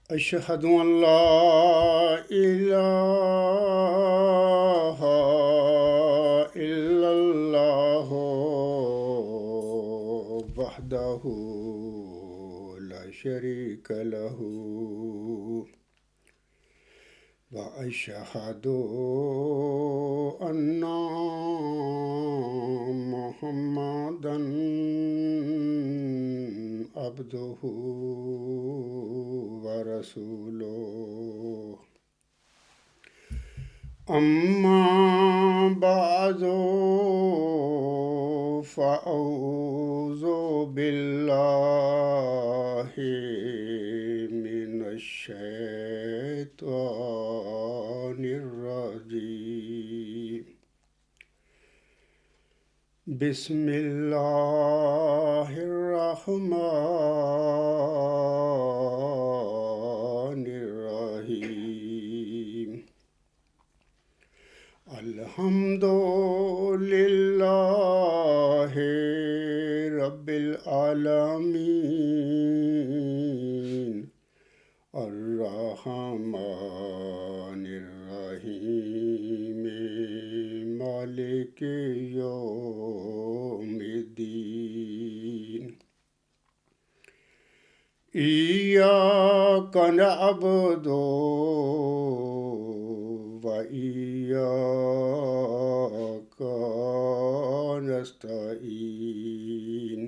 أشهد أن لا إله إلا الله وحده لا شريك له وأشهد أن محمدا عبده ورسوله أما بعد فأعوذ بالله من الشيطان الرجيم بسم الله الرحمن الرحيم الحمد لله رب العالمين الرحمن الرحيم مالك يوم الدين إياك نعبد وإياك نستعين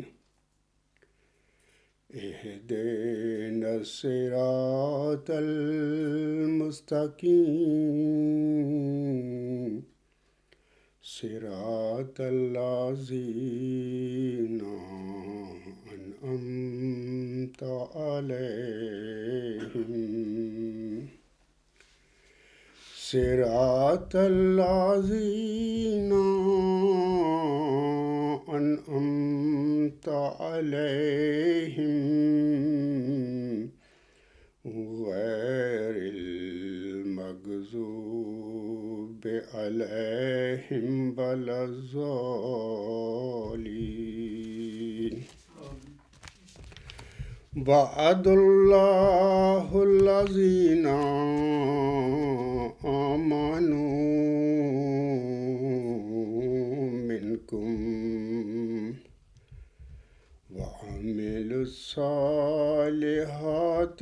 اهدنا الصراط المستقيم صراط الذين أنعمت عليهم صراط الذين أنعمت عليهم غير المغضوب عليهم ولا الضالين وعد الله الذين آمنوا منكم وعملوا الصالحات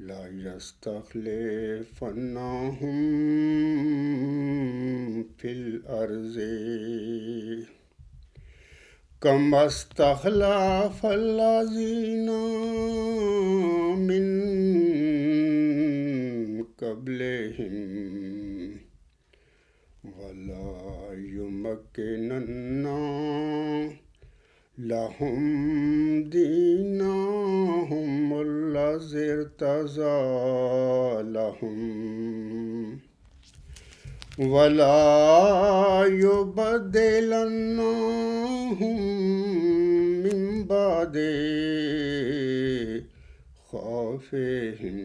لا يستخلفنهم في الأرض كما استخلف الذين من قبلهم ولا يمكنن لهم دينهم الذي ارتضى لهم ولا يبدلنهم من بعد خوفهم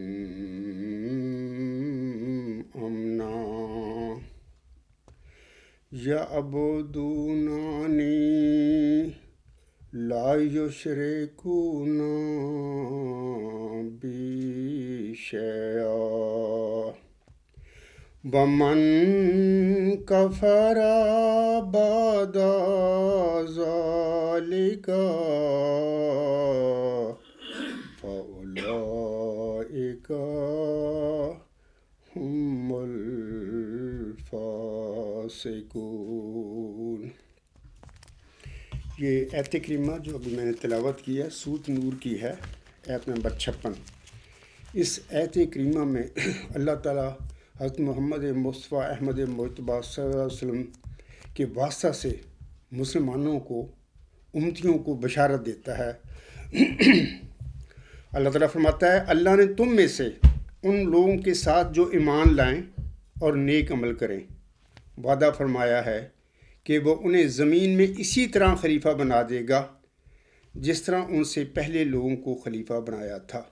أمنا يعبدونني لا يشركون بي شيئا ومن كفر بعد ذلك فأولئك هم الفاسقون۔ یہ ایت کریمہ جو ابھی میں نے تلاوت کی ہے سورۃ نور کی ہے، ایت نمبر 56۔ اس ایت کریمہ میں اللہ تعالیٰ حضرت محمد مصطفیٰ احمد مجتبیٰ صلی اللہ علیہ وسلم کے واسطہ سے مسلمانوں کو، امتیوں کو بشارت دیتا ہے۔ اللہ تعالیٰ فرماتا ہے اللہ نے تم میں سے ان لوگوں کے ساتھ جو ایمان لائیں اور نیک عمل کریں وعدہ فرمایا ہے کہ وہ انہیں زمین میں اسی طرح خلیفہ بنا دے گا جس طرح ان سے پہلے لوگوں کو خلیفہ بنایا تھا۔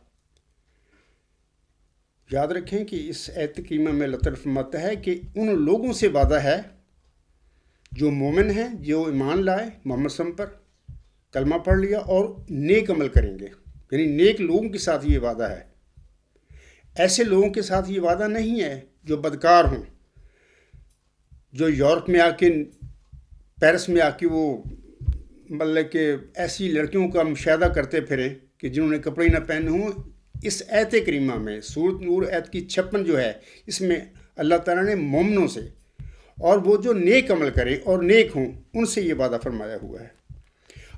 یاد رکھیں کہ اس ایت کریمہ میں اللہ تعالیٰ فرماتا ہے کہ ان لوگوں سے وعدہ ہے جو مومن ہیں، جو ایمان لائے محمد صلی اللہ علیہ وسلم پر، کلمہ پڑھ لیا اور نیک عمل کریں گے۔ یعنی نیک لوگوں کے ساتھ یہ وعدہ ہے، ایسے لوگوں کے ساتھ یہ وعدہ نہیں ہے جو بدکار ہوں، جو یورپ میں آ کے، پیرس میں آ کے وہ مطلب کہ ایسی لڑکیوں کا مشاہدہ کرتے پھریں کہ جنہوں نے کپڑے نہ پہنے ہوں۔ اس آیت کریمہ میں سورۃ نور آیت کی 56 جو ہے، اس میں اللہ تعالیٰ نے مومنوں سے اور وہ جو نیک عمل کریں اور نیک ہوں ان سے یہ وعدہ فرمایا ہوا ہے۔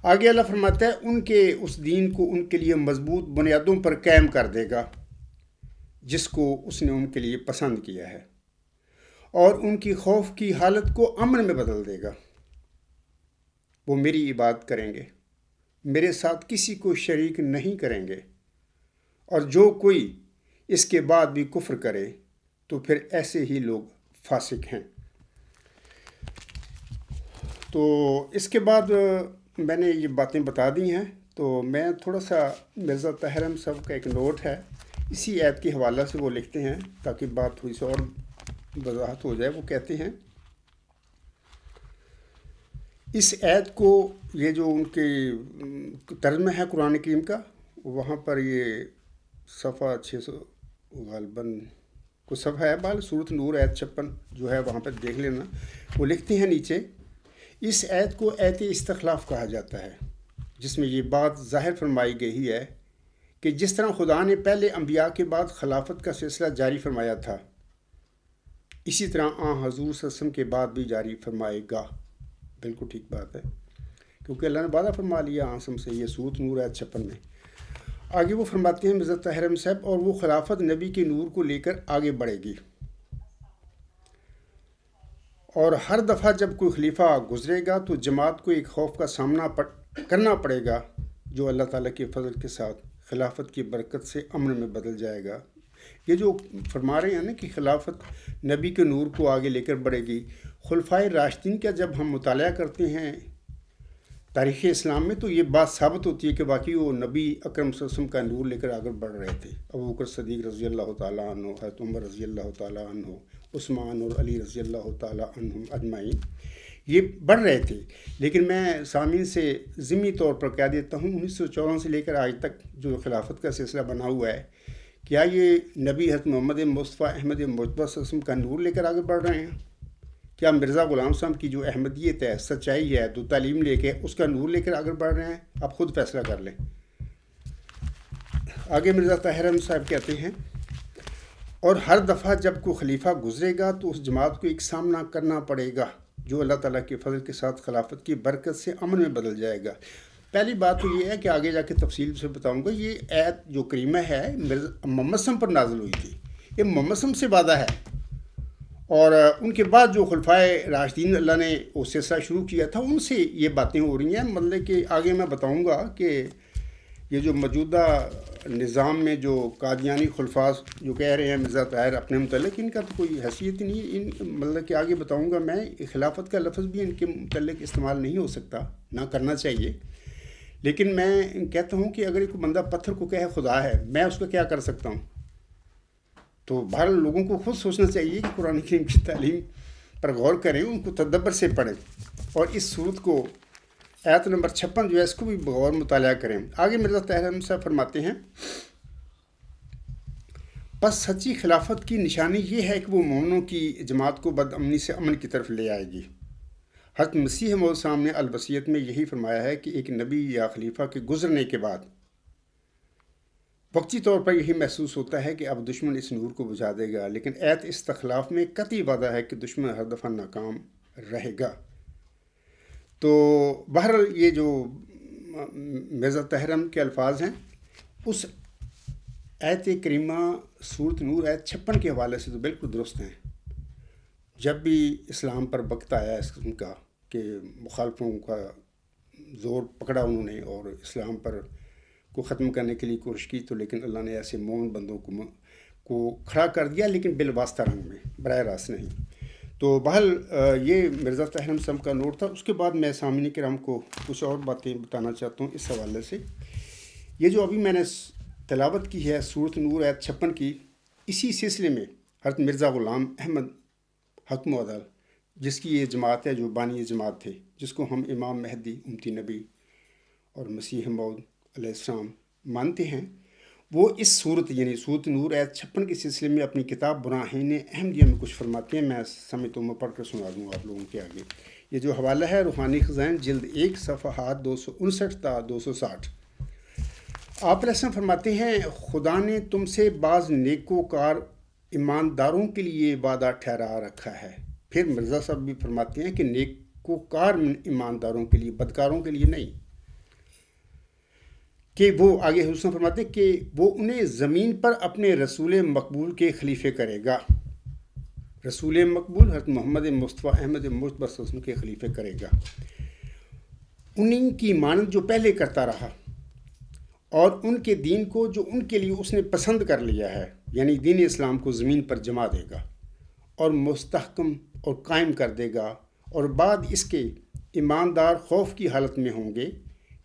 آگے اللہ فرماتا ہے ان کے اس دین کو ان کے لیے مضبوط بنیادوں پر قائم کر دے گا جس کو اس نے ان کے لیے پسند کیا ہے، اور ان کی خوف کی حالت کو امن میں بدل دے گا۔ وہ میری عبادت کریں گے، میرے ساتھ کسی کو شریک نہیں کریں گے، اور جو کوئی اس کے بعد بھی کفر کرے تو پھر ایسے ہی لوگ فاسق ہیں۔ تو اس کے بعد میں نے یہ باتیں بتا دی ہیں، تو میں تھوڑا سا مرزا طاہر احمد صاحب کا ایک نوٹ ہے، اسی آیت کے حوالہ سے وہ لکھتے ہیں تاکہ بات تھوڑی سی اور وضاحت ہو جائے۔ وہ کہتے ہیں اس آیت کو، یہ جو ان کے ترجمہ ہے قرآن کریم کا، وہاں پر یہ صفحہ 600 غالباً کو صفحہ ہے، بال سورۃ نور آیت 56 جو ہے وہاں پر دیکھ لینا۔ وہ لکھتے ہیں نیچے، اس آیت کو آیت استخلاف کہا جاتا ہے، جس میں یہ بات ظاہر فرمائی گئی ہے کہ جس طرح خدا نے پہلے انبیاء کے بعد خلافت کا سلسلہ جاری فرمایا تھا، اسی طرح حضور صلی اللہ علیہ وسلم کے بعد بھی جاری فرمائے گا۔ بالکل ٹھیک بات ہے، کیونکہ اللہ نے وعدہ فرما لیا آسم سے، یہ سورۃ نور آیت 56 میں۔ آگے وہ فرماتے ہیں مرزا طاہر احمد صاحب، اور وہ خلافت نبی کے نور کو لے کر آگے بڑھے گی، اور ہر دفعہ جب کوئی خلیفہ گزرے گا تو جماعت کو ایک خوف کا سامنا کرنا پڑے گا جو اللہ تعالیٰ کے فضل کے ساتھ خلافت کی برکت سے امن میں بدل جائے گا۔ یہ جو فرما رہے ہیں نا کہ خلافت نبی کے نور کو آگے لے کر بڑھے گی، خلفائے راشدین کا جب ہم مطالعہ کرتے ہیں تاریخ اسلام میں تو یہ بات ثابت ہوتی ہے کہ واقعی وہ نبی اکرم صلی اللہ علیہ وسلم کا نور لے کر آگے بڑھ رہے تھے۔ ابوبکر صدیق رضی اللہ تعالیٰ عنہ، حضرت عمر رضی اللہ تعالیٰ عنہ، عثمان اور علی رضی اللہ تعالیٰ عنہم اجمعین، یہ بڑھ رہے تھے۔ لیکن میں سامعین سے ضمنی طور پر کہہ دیتا ہوں، 1954 سے لے کر آج تک جو خلافت کا سلسلہ بنا ہوا ہے، کیا یہ نبی حضرت محمد مصطفیٰ احمد مجتبیٰ صلی اللہ علیہ وسلم کا نور لے کر آگے بڑھ رہے ہیں؟ کیا مرزا غلام صاحب کی جو احمدیت ہے، سچائی ہے، جو تعلیم لے کے اس کا نور لے کر آگے بڑھ رہے ہیں؟ آپ خود فیصلہ کر لیں۔ آگے مرزا طاہر احمد صاحب کہتے ہیں، اور ہر دفعہ جب کوئی خلیفہ گزرے گا تو اس جماعت کو ایک سامنا کرنا پڑے گا جو اللہ تعالیٰ کے فضل کے ساتھ خلافت کی برکت سے امن میں بدل جائے گا۔ پہلی بات تو یہ ہے کہ آگے جا کے تفصیل سے بتاؤں گا، یہ آیت جو کریمہ ہے محمد صلی پر نازل ہوئی تھی، یہ محمد صلی سے وعدہ ہے، اور ان کے بعد جو خلفائے راشدین اللہ نے وہ سلسلہ شروع کیا تھا ان سے یہ باتیں ہو رہی ہیں۔ مطلب کہ آگے میں بتاؤں گا کہ یہ جو موجودہ نظام میں جو قادیانی خلفاء جو کہہ رہے ہیں مرزا طاہر اپنے متعلق، ان کا تو کوئی حیثیت نہیں، مطلب کہ آگے بتاؤں گا میں، خلافت کا لفظ بھی ان کے متعلق استعمال نہیں ہو سکتا، نہ کرنا چاہیے۔ لیکن میں کہتا ہوں کہ اگر ایک بندہ پتھر کو کہے خدا ہے، میں اس کا کیا کر سکتا ہوں؟ تو بہر لوگوں کو خود سوچنا چاہیے کہ قرآن کریم کی تعلیم پر غور کریں، ان کو تدبر سے پڑھیں، اور اس صورت کو آیت نمبر 56 جو ہے اس کو بھی بغور مطالعہ کریں۔ آگے مرزا طاہر احمد صاحب فرماتے ہیں، بس سچی خلافت کی نشانی یہ ہے کہ وہ مومنوں کی جماعت کو بد امنی سے امن کی طرف لے آئے گی۔ حضرت مسیح موعود صاحب نے البصیرت میں یہی فرمایا ہے کہ ایک نبی یا خلیفہ کے گزرنے کے بعد وقتی طور پر یہی محسوس ہوتا ہے کہ اب دشمن اس نور کو بجھا دے گا، لیکن آیت استخلاف میں قطعی وعدہ ہے کہ دشمن ہر دفعہ ناکام رہے گا۔ تو بہرحال یہ جو مرزا طاہر احمد کے الفاظ ہیں، اس آیت کریمہ سورۃ نور آیت 56 کے حوالے سے تو بالکل درست ہیں۔ جب بھی اسلام پر وقت آیا اس قسم کا کہ مخالفوں کا زور پکڑا انہوں نے اور اسلام پر کو ختم کرنے کے لیے کوشش کی، تو لیکن اللہ نے ایسے مومن بندوں کو کھڑا کر دیا، لیکن بالواسطہ رنگ میں، براہ راست نہیں۔ تو بہرحال یہ مرزا طاہر احمد صاحب کا نوٹ تھا۔ اس کے بعد میں سامعین کرام کو کچھ اور باتیں بتانا چاہتا ہوں اس حوالے سے۔ یہ جو ابھی میں نے تلاوت کی ہے سورۃ نور آیت 56 کی، اسی سلسلے میں حضرت مرزا غلام احمد حکم عدل، جس کی یہ جماعت ہے، جو بانی جماعت تھے، جس کو ہم امام مہدی، امتی نبی اور مسیح موعود علیہ السلام مانتے ہیں وہ اس صورت یعنی صورت نور آیت 56 کے سلسلے میں اپنی کتاب براہین احمدیہ میں کچھ فرماتے ہیں. میں سمجھتا ہوں میں پڑھ کر سنا دوں آپ لوگوں کے آگے. یہ جو حوالہ ہے روحانی خزائن جلد 1 صفحات 259 تا 260. آپ علیہ السلام فرماتے ہیں خدا نے تم سے بعض نیکوکار ایمانداروں کے لیے وعدہ ٹھہرا رکھا ہے. پھر مرزا صاحب بھی فرماتے ہیں کہ نیکوکار ایمانداروں کے لیے، بدکاروں کے لیے نہیں. کہ وہ آگے حسن فرماتے ہیں کہ وہ انہیں زمین پر اپنے رسول مقبول کے خلیفے کرے گا. رسول مقبول حضرت محمد مصطفیٰ احمد مجتبیٰ صلی اللہ علیہ وسلم کے خلیفے کرے گا. انہیں کی مانند جو پہلے کرتا رہا اور ان کے دین کو جو ان کے لیے اس نے پسند کر لیا ہے یعنی دین اسلام کو زمین پر جما دے گا اور مستحکم اور قائم کر دے گا. اور بعد اس کے ایماندار خوف کی حالت میں ہوں گے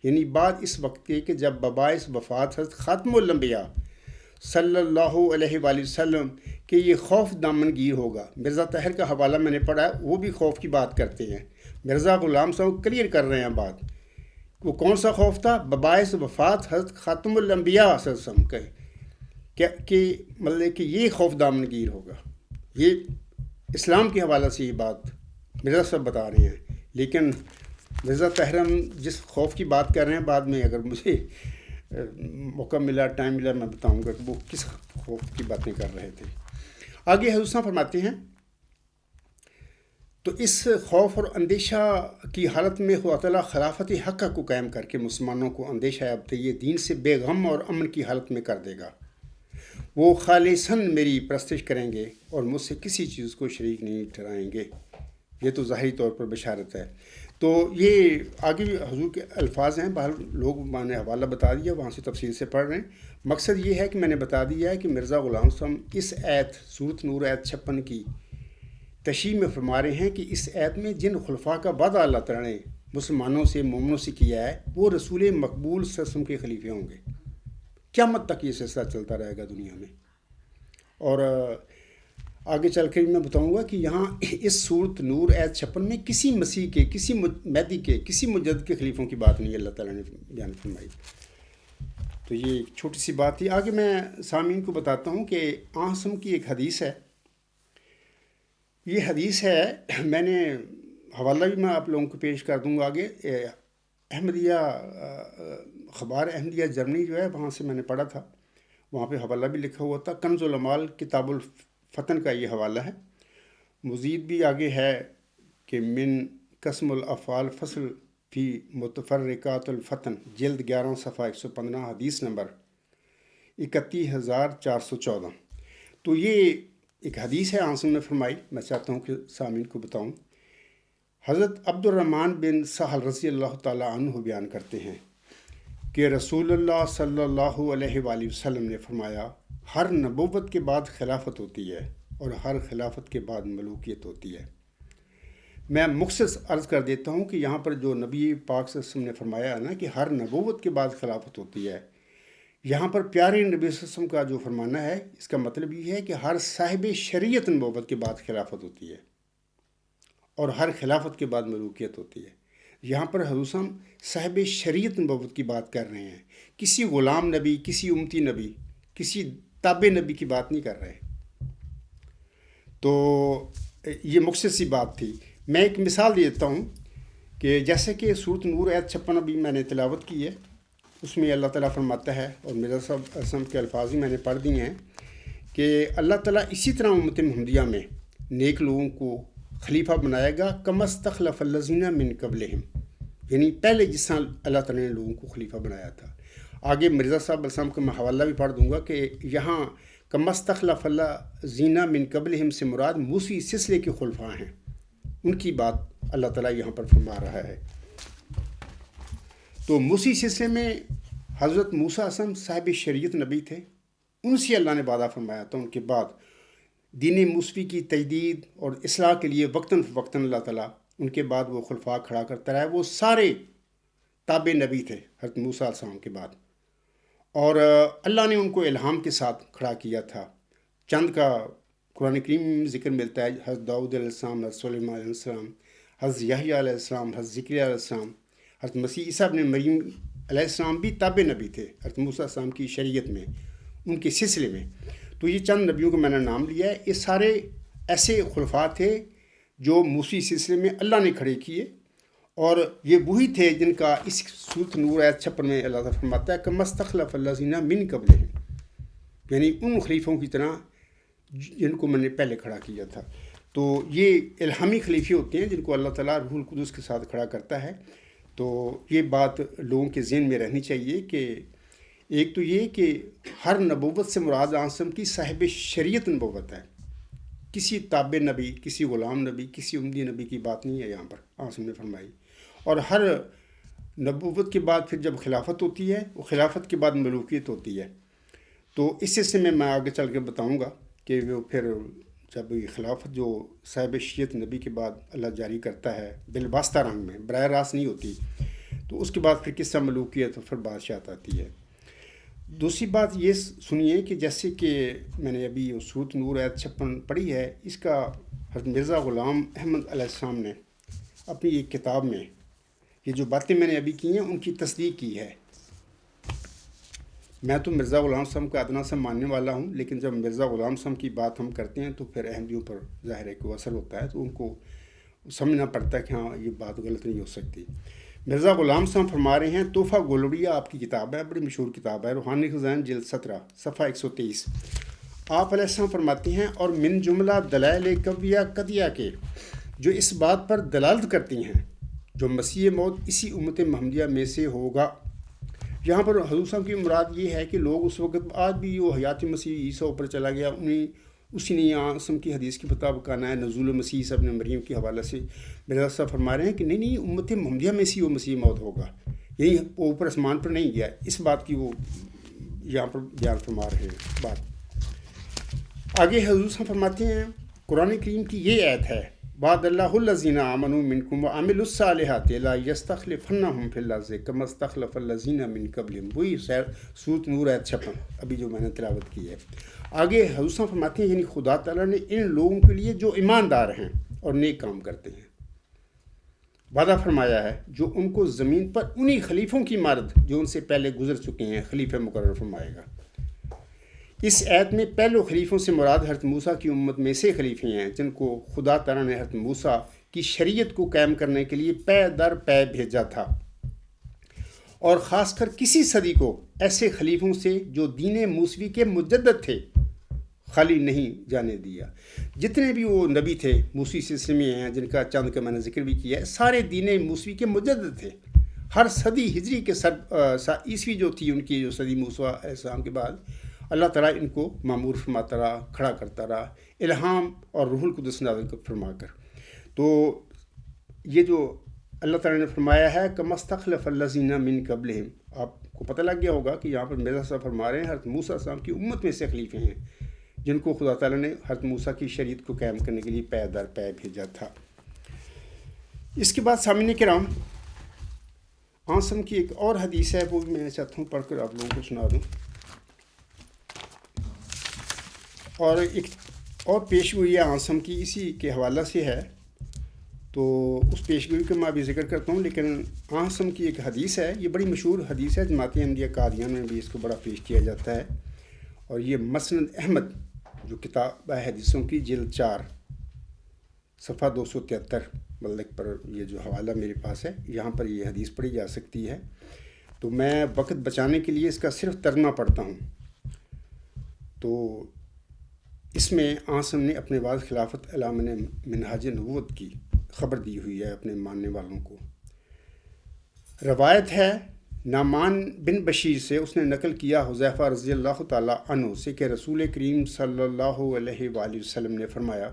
یعنی بعد اس وقت کے کہ جب بباعث وفات حضرت خاتم الانبیاء صلی اللہ علیہ وآلہ وسلم کہ یہ خوف دامن گیر ہوگا. مرزا طاہر کا حوالہ میں نے پڑھا ہے، وہ بھی خوف کی بات کرتے ہیں. مرزا غلام صاحب کلیئر کر رہے ہیں بات. وہ کون سا خوف تھا؟ بباعث وفات حضرت خاتم الانبیاء صلی اللہ علیہ وسلم کہ مطلب کہ یہ خوف دامن گیر ہوگا. یہ اسلام کے حوالے سے یہ بات مرزا صاحب بتا رہے ہیں. لیکن مرزا طاہر جس خوف کی بات کر رہے ہیں بعد میں اگر مجھے موقع ملا، ٹائم ملا، میں بتاؤں گا کہ وہ کس خوف کی باتیں کر رہے تھے. آگے حضرت فرماتے ہیں تو اس خوف اور اندیشہ کی حالت میں خدا تعالیٰ خلافت حقہ کو قائم کر کے مسلمانوں کو اندیشہ ابتدائی دین سے بے غم اور امن کی حالت میں کر دے گا. وہ خالصاً میری پرستش کریں گے اور مجھ سے کسی چیز کو شریک نہیں ٹھہرائیں گے. یہ تو ظاہری طور پر بشارت ہے. تو یہ آگے بھی حضور کے الفاظ ہیں، بہر لوگ میں نے حوالہ بتا دیا، وہاں سے تفصیل سے پڑھ رہے ہیں. مقصد یہ ہے کہ میں نے بتا دیا ہے کہ مرزا غلام صاحب اس آیت سورۃ نور آیت 56 کی تشریح میں فرما رہے ہیں کہ اس آیت میں جن خلفاء کا وعدہ اللہ تعالیٰ نے مسلمانوں سے مومنوں سے کیا ہے وہ رسول مقبول صلی اللہ علیہ وسلم کے خلیفے ہوں گے. قیامت تک یہ سلسلہ چلتا رہے گا دنیا میں. اور آگے چل کر میں بتاؤں گا کہ یہاں اس سورۃ نور آیت 56 میں کسی مسیح کے، کسی مہدی کے، کسی مجدد کے خلیفوں کی بات نہیں اللہ تعالیٰ نے بیان فرمائی. تو یہ ایک چھوٹی سی بات تھی. آگے میں سامعین کو بتاتا ہوں کہ آسم کی ایک حدیث ہے. یہ حدیث ہے، میں نے حوالہ بھی میں آپ لوگوں کو پیش کر دوں گا آگے. احمدیہ اخبار احمدیہ جرمنی جو ہے وہاں سے میں نے پڑھا تھا، وہاں پہ حوالہ بھی لکھا ہوا تھا. کنز الامال کتاب الفتن کا یہ حوالہ ہے. مزید بھی آگے ہے کہ من قسم الافعال فصل فی متفرقات الفتن جلد 11 صفحہ 115 حدیث نمبر 31414. تو یہ ایک حدیث ہے آنسم نے فرمائی، میں چاہتا ہوں کہ سامعین کو بتاؤں. حضرت عبد الرحمن بن سہل رضی اللہ تعالیٰ عنہ بیان کرتے ہیں کہ رسول اللہ صلی اللہ علیہ وآلہ وسلم نے فرمایا ہر نبوت کے بعد خلافت ہوتی ہے اور ہر خلافت کے بعد ملوکیت ہوتی ہے. میں مختص عرض کر دیتا ہوں کہ یہاں پر جو نبی پاک صلی اللہ علیہ وسلم نے فرمایا ہے نا کہ ہر نبوت کے بعد خلافت ہوتی ہے، یہاں پر پیارے نبی صلی اللہ علیہ وسلم کا جو فرمانا ہے اس کا مطلب یہ ہے کہ ہر صاحب شریعت نبوت کے بعد خلافت ہوتی ہے اور ہر خلافت کے بعد ملوکیت ہوتی ہے. یہاں پر حضور صاحب شریعت نبوت کی بات کر رہے ہیں، کسی غلام نبی، کسی امتی نبی، کسی تابع نبی کی بات نہیں کر رہے. تو یہ مختصر سی بات تھی. میں ایک مثال دیتا ہوں کہ جیسے کہ سورۃ نور آیت 56 ابھی میں نے تلاوت کی ہے، اس میں اللہ تعالیٰ فرماتا ہے اور مرزا صاحب اسم کے الفاظ ہی میں نے پڑھ دیے ہیں کہ اللہ تعالیٰ اسی طرح امت محمدیہ میں نیک لوگوں کو خلیفہ بنائے گا کما استخلف الذین من قبلہم، یعنی پہلے جس طرح اللہ تعالیٰ نے لوگوں کو خلیفہ بنایا تھا. آگے مرزا صاحب السلام کا میں حوالہ بھی پڑھ دوں گا کہ یہاں کما استخلف الذین من قبلہم سے مراد موسی سلسلے کے خلفاء ہیں، ان کی بات اللہ تعالیٰ یہاں پر فرما رہا ہے. تو موسی سلسلے میں حضرت موسیٰ اسم صاحب شریعت نبی تھے، ان سے اللہ نے وعدہ فرمایا تھا. ان کے بعد دین موسوی کی تجدید اور اصلاح کے لیے وقتاً فوقتاً اللہ تعالیٰ ان کے بعد وہ خلفاء کھڑا کرتا رہا. وہ سارے تابع نبی تھے حضرت موسیٰ علیہ السلام کے بعد، اور اللہ نے ان کو الہام کے ساتھ کھڑا کیا تھا. چند کا قرآن کریم میں ذکر ملتا ہے، حضرت داؤد علیہ السلام، حضرت سلیمان علیہ السلام، حضرت یحییٰ علیہ السلام، حضرت زکریا علیہ السلام، حضرت مسیح عیسیٰ ابن مریم علیہ السلام بھی تابع نبی تھے حضرت موسیٰ علیہ السلام کی شریعت میں، ان کے سلسلے میں. تو یہ چند نبیوں کو میں نے نام لیا ہے. یہ سارے ایسے خلفاء تھے جو موسی سلسلے میں اللہ نے کھڑے کیے، اور یہ وہی تھے جن کا اس سورۃ نور آیت 56 میں اللہ تعالیٰ فرماتا ہے کہ مستخلف الذین من قبلہم، یعنی ان خلیفوں کی طرح جن کو میں نے پہلے کھڑا کیا تھا. تو یہ الہامی خلیفے ہوتے ہیں جن کو اللہ تعالیٰ روح القدس کے ساتھ کھڑا کرتا ہے. تو یہ بات لوگوں کے ذہن میں رہنی چاہیے کہ ایک تو یہ کہ ہر نبوت سے مراد آنسم کی صاحب شریعت نبوت ہے. کسی تابع نبی، کسی غلام نبی، کسی امدی نبی کی بات نہیں ہے یہاں پر آنسم نے فرمائی. اور ہر نبوت کے بعد پھر جب خلافت ہوتی ہے، وہ خلافت کے بعد ملوکیت ہوتی ہے. تو اس سلسلے میں آگے چل کے بتاؤں گا کہ وہ پھر جب یہ خلافت جو صاحب شریعت نبی کے بعد اللہ جاری کرتا ہے بالواسطہ رنگ میں، براہ راست نہیں ہوتی، تو اس کے بعد پھر کس طرح ملوکیت پھر بادشاہت آتی ہے. دوسری بات یہ سنیے کہ جیسے کہ میں نے ابھی سورۃ نور آیت 56 پڑھی ہے، اس کا حضرت مرزا غلام احمد علیہ السلام نے اپنی ایک کتاب میں یہ جو باتیں میں نے ابھی کی ہیں ان کی تصدیق کی ہے. میں تو مرزا غلام صاحب کا ادنا سے ماننے والا ہوں، لیکن جب مرزا غلام صاحب کی بات ہم کرتے ہیں تو پھر احمدیوں پر ظاہر ہے کہ اثر ہوتا ہے، تو ان کو سمجھنا پڑتا ہے کہ ہاں یہ بات غلط نہیں ہو سکتی. مرزا غلام صاحب فرما رہے ہیں، تحفہ گولڑیا آپ کی کتاب ہے، بڑی مشہور کتاب ہے، روحانی خزائن جلد 17 صفحہ 123. آپ علیہ السلام فرماتے ہیں، اور من جملہ دلائل قویہ قطعیہ کے جو اس بات پر دلالت کرتی ہیں جو مسیح موعود اسی امت محمدیہ میں سے ہوگا. یہاں پر حضور صاحب کی مراد یہ ہے کہ لوگ اس وقت آج بھی وہ حیات مسیح عیسیٰ اوپر چلا گیا، انہیں اسی نے یہاں قسم کی حدیث کے مطابق آنا ہے. نزول مسیح صاحب نے مریم کے حوالے سے مرزا صاحب فرما رہے ہیں کہ نہیں امت محمدیہ میں سے وہ مسیح موعود ہوگا، یہی وہ اوپر آسمان پر نہیں گیا. اس بات کی وہ یہاں پر بیان فرما رہے ہیں. بات آگے حضور صاحب فرماتے ہیں، قرآن کریم کی یہ آیت ہے، وعد اللہ الذین آمنوا منکم وعملوا الصالحات لا یستخلفنہم فی الارض کما استخلف الذین من قبلہم. وہی سورۃ نور آیت 56 ابھی جو میں نے تلاوت کی ہے. آگے حضور صاحب فرماتے ہیں، یعنی خدا تعالیٰ نے ان لوگوں کے لیے جو ایماندار ہیں اور نیک کام کرتے ہیں وعدہ فرمایا ہے جو ان کو زمین پر انہی خلیفوں کی مانند جو ان سے پہلے گزر چکے ہیں خلیفہ مقرر فرمائے گا. اس آیت میں پہلو خلیفوں سے مراد حضرت موسیٰ کی امت میں سے خلیفے ہیں جن کو خدا تعالیٰ نے حضرت موسیٰ کی شریعت کو قائم کرنے کے لیے پے در پے بھیجا تھا، اور خاص کر کسی صدی کو ایسے خلیفوں سے جو دین موسوی کے مجدد تھے خالی نہیں جانے دیا. جتنے بھی وہ نبی تھے موسوی سلسلے میں ہیں جن کا چند کا میں نے ذکر بھی کیا ہے، سارے دین موسوی کے مجدد تھے. ہر صدی ہجری کے عیسوی جو تھی ان کی جو صدی موسیٰ علیہ السلام کے بعد اللہ تعالیٰ ان کو معمور فرماتا رہا، کھڑا کرتا رہا، الہام اور روح القدس نازل فرما کر. تو یہ جو اللہ تعالیٰ نے فرمایا ہے کہ مستخلف الذین من قبلہم، آپ کو پتہ لگ گیا ہوگا کہ یہاں پر مرزا صاحب فرما رہے ہیں حضرت موسیٰ علیہ السلام کی امت میں سے خلیفے ہیں جن کو خدا تعالیٰ نے حضرت موسیٰ کی شریعت کو قائم کرنے کے لیے پے در پے بھیجا تھا. اس کے بعد سامعین کرام آنسم کی ایک اور حدیث ہے، وہ بھی میں چاہتا ہوں پڑھ کر آپ لوگوں کو سنا دوں. اور ایک اور پیشگوئی آنسم کی اسی کے حوالہ سے ہے، تو اس پیشگوئی کا میں ابھی ذکر کرتا ہوں. لیکن آنسم کی ایک حدیث ہے، یہ بڑی مشہور حدیث ہے، جماعت احمدیہ قادیان میں بھی اس کو بڑا پیش کیا جاتا ہے. اور یہ مسند احمد جو کتاب ہے حدیثوں کی جلد 4 صفحہ 273 ملک پر یہ جو حوالہ میرے پاس ہے، یہاں پر یہ حدیث پڑھی جا سکتی ہے. تو میں وقت بچانے کے لیے اس کا صرف ترجمہ پڑھتا ہوں. تو اس میں آنسم نے اپنے بعد خلافت علامہ نے منہاج نبوت کی خبر دی ہوئی ہے اپنے ماننے والوں کو. روایت ہے نعمان بن بشیر سے، اس نے نقل کیا حذیفہ رضی اللہ تعالیٰ عنہ سے کہ رسول کریم صلی اللہ علیہ وآلہ وسلم نے فرمایا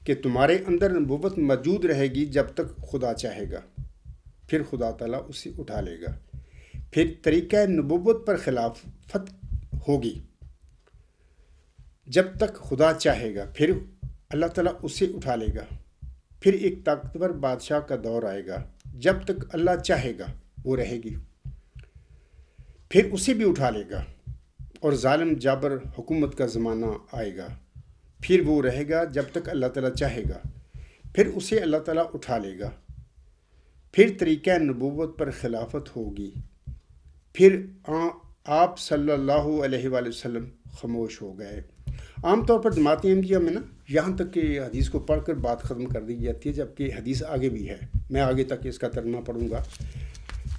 کہ تمہارے اندر نبوت موجود رہے گی جب تک خدا چاہے گا، پھر خدا تعالیٰ اسے اٹھا لے گا. پھر طریقہ نبوت پر خلافت ہوگی جب تک خدا چاہے گا، پھر اللہ تعالیٰ اسے اٹھا لے گا. پھر ایک طاقتور بادشاہ کا دور آئے گا، جب تک اللہ چاہے گا وہ رہے گی، پھر اسے بھی اٹھا لے گا. اور ظالم جابر حکومت کا زمانہ آئے گا، پھر وہ رہے گا جب تک اللہ تعالیٰ چاہے گا، پھر اسے اللہ تعالیٰ اٹھا لے گا. پھر طریقہ نبوت پر خلافت ہوگی پھر آپ صلی اللہ علیہ وآلہ وسلم خاموش ہو گئے۔ عام طور پر جماعت احمدیہ میں نا یہاں تک کہ حدیث کو پڑھ کر بات ختم کر دی جاتی ہے، جبکہ حدیث آگے بھی ہے، میں آگے تک اس کا ترجمہ پڑھوں گا۔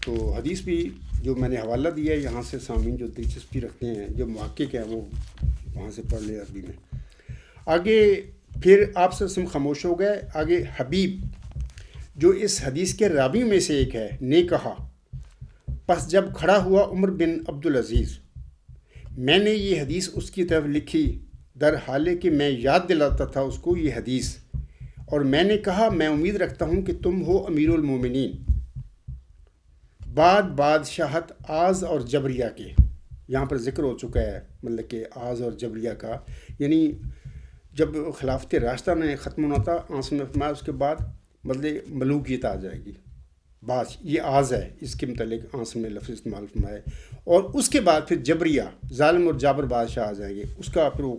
تو حدیث بھی جو میں نے حوالہ دیا ہے یہاں سے، سامعین جو دلچسپی رکھتے ہیں، جو محقق ہیں، وہ وہاں سے پڑھ لیں عربی میں۔ آگے پھر آپ سے خاموش ہو گئے۔ آگے حبیب جو اس حدیث کے راوی میں سے ایک ہے نے کہا، پس جب کھڑا ہوا عمر بن عبدالعزیز، میں نے یہ حدیث اس کی طرف لکھی، در حالے کہ میں یاد دلاتا تھا اس کو یہ حدیث، اور میں نے کہا میں امید رکھتا ہوں کہ تم ہو امیر المومنین بعد بادشاہت آز اور جبریہ کے۔ یہاں پر ذکر ہو چکا ہے مطلب کہ آز اور جبریہ کا، یعنی جب خلافت راشدہ نے ختم ہونا تھا آنسم نے فرمایا اس کے بعد مطلب ملوکیت آ جائے گی، بات یہ آز ہے، اس کے متعلق آنسم نے لفظ استعمال فرمایا، اور اس کے بعد پھر جبریہ ظالم اور جابر بادشاہ آ جائیں گے۔ اس کا پھر وہ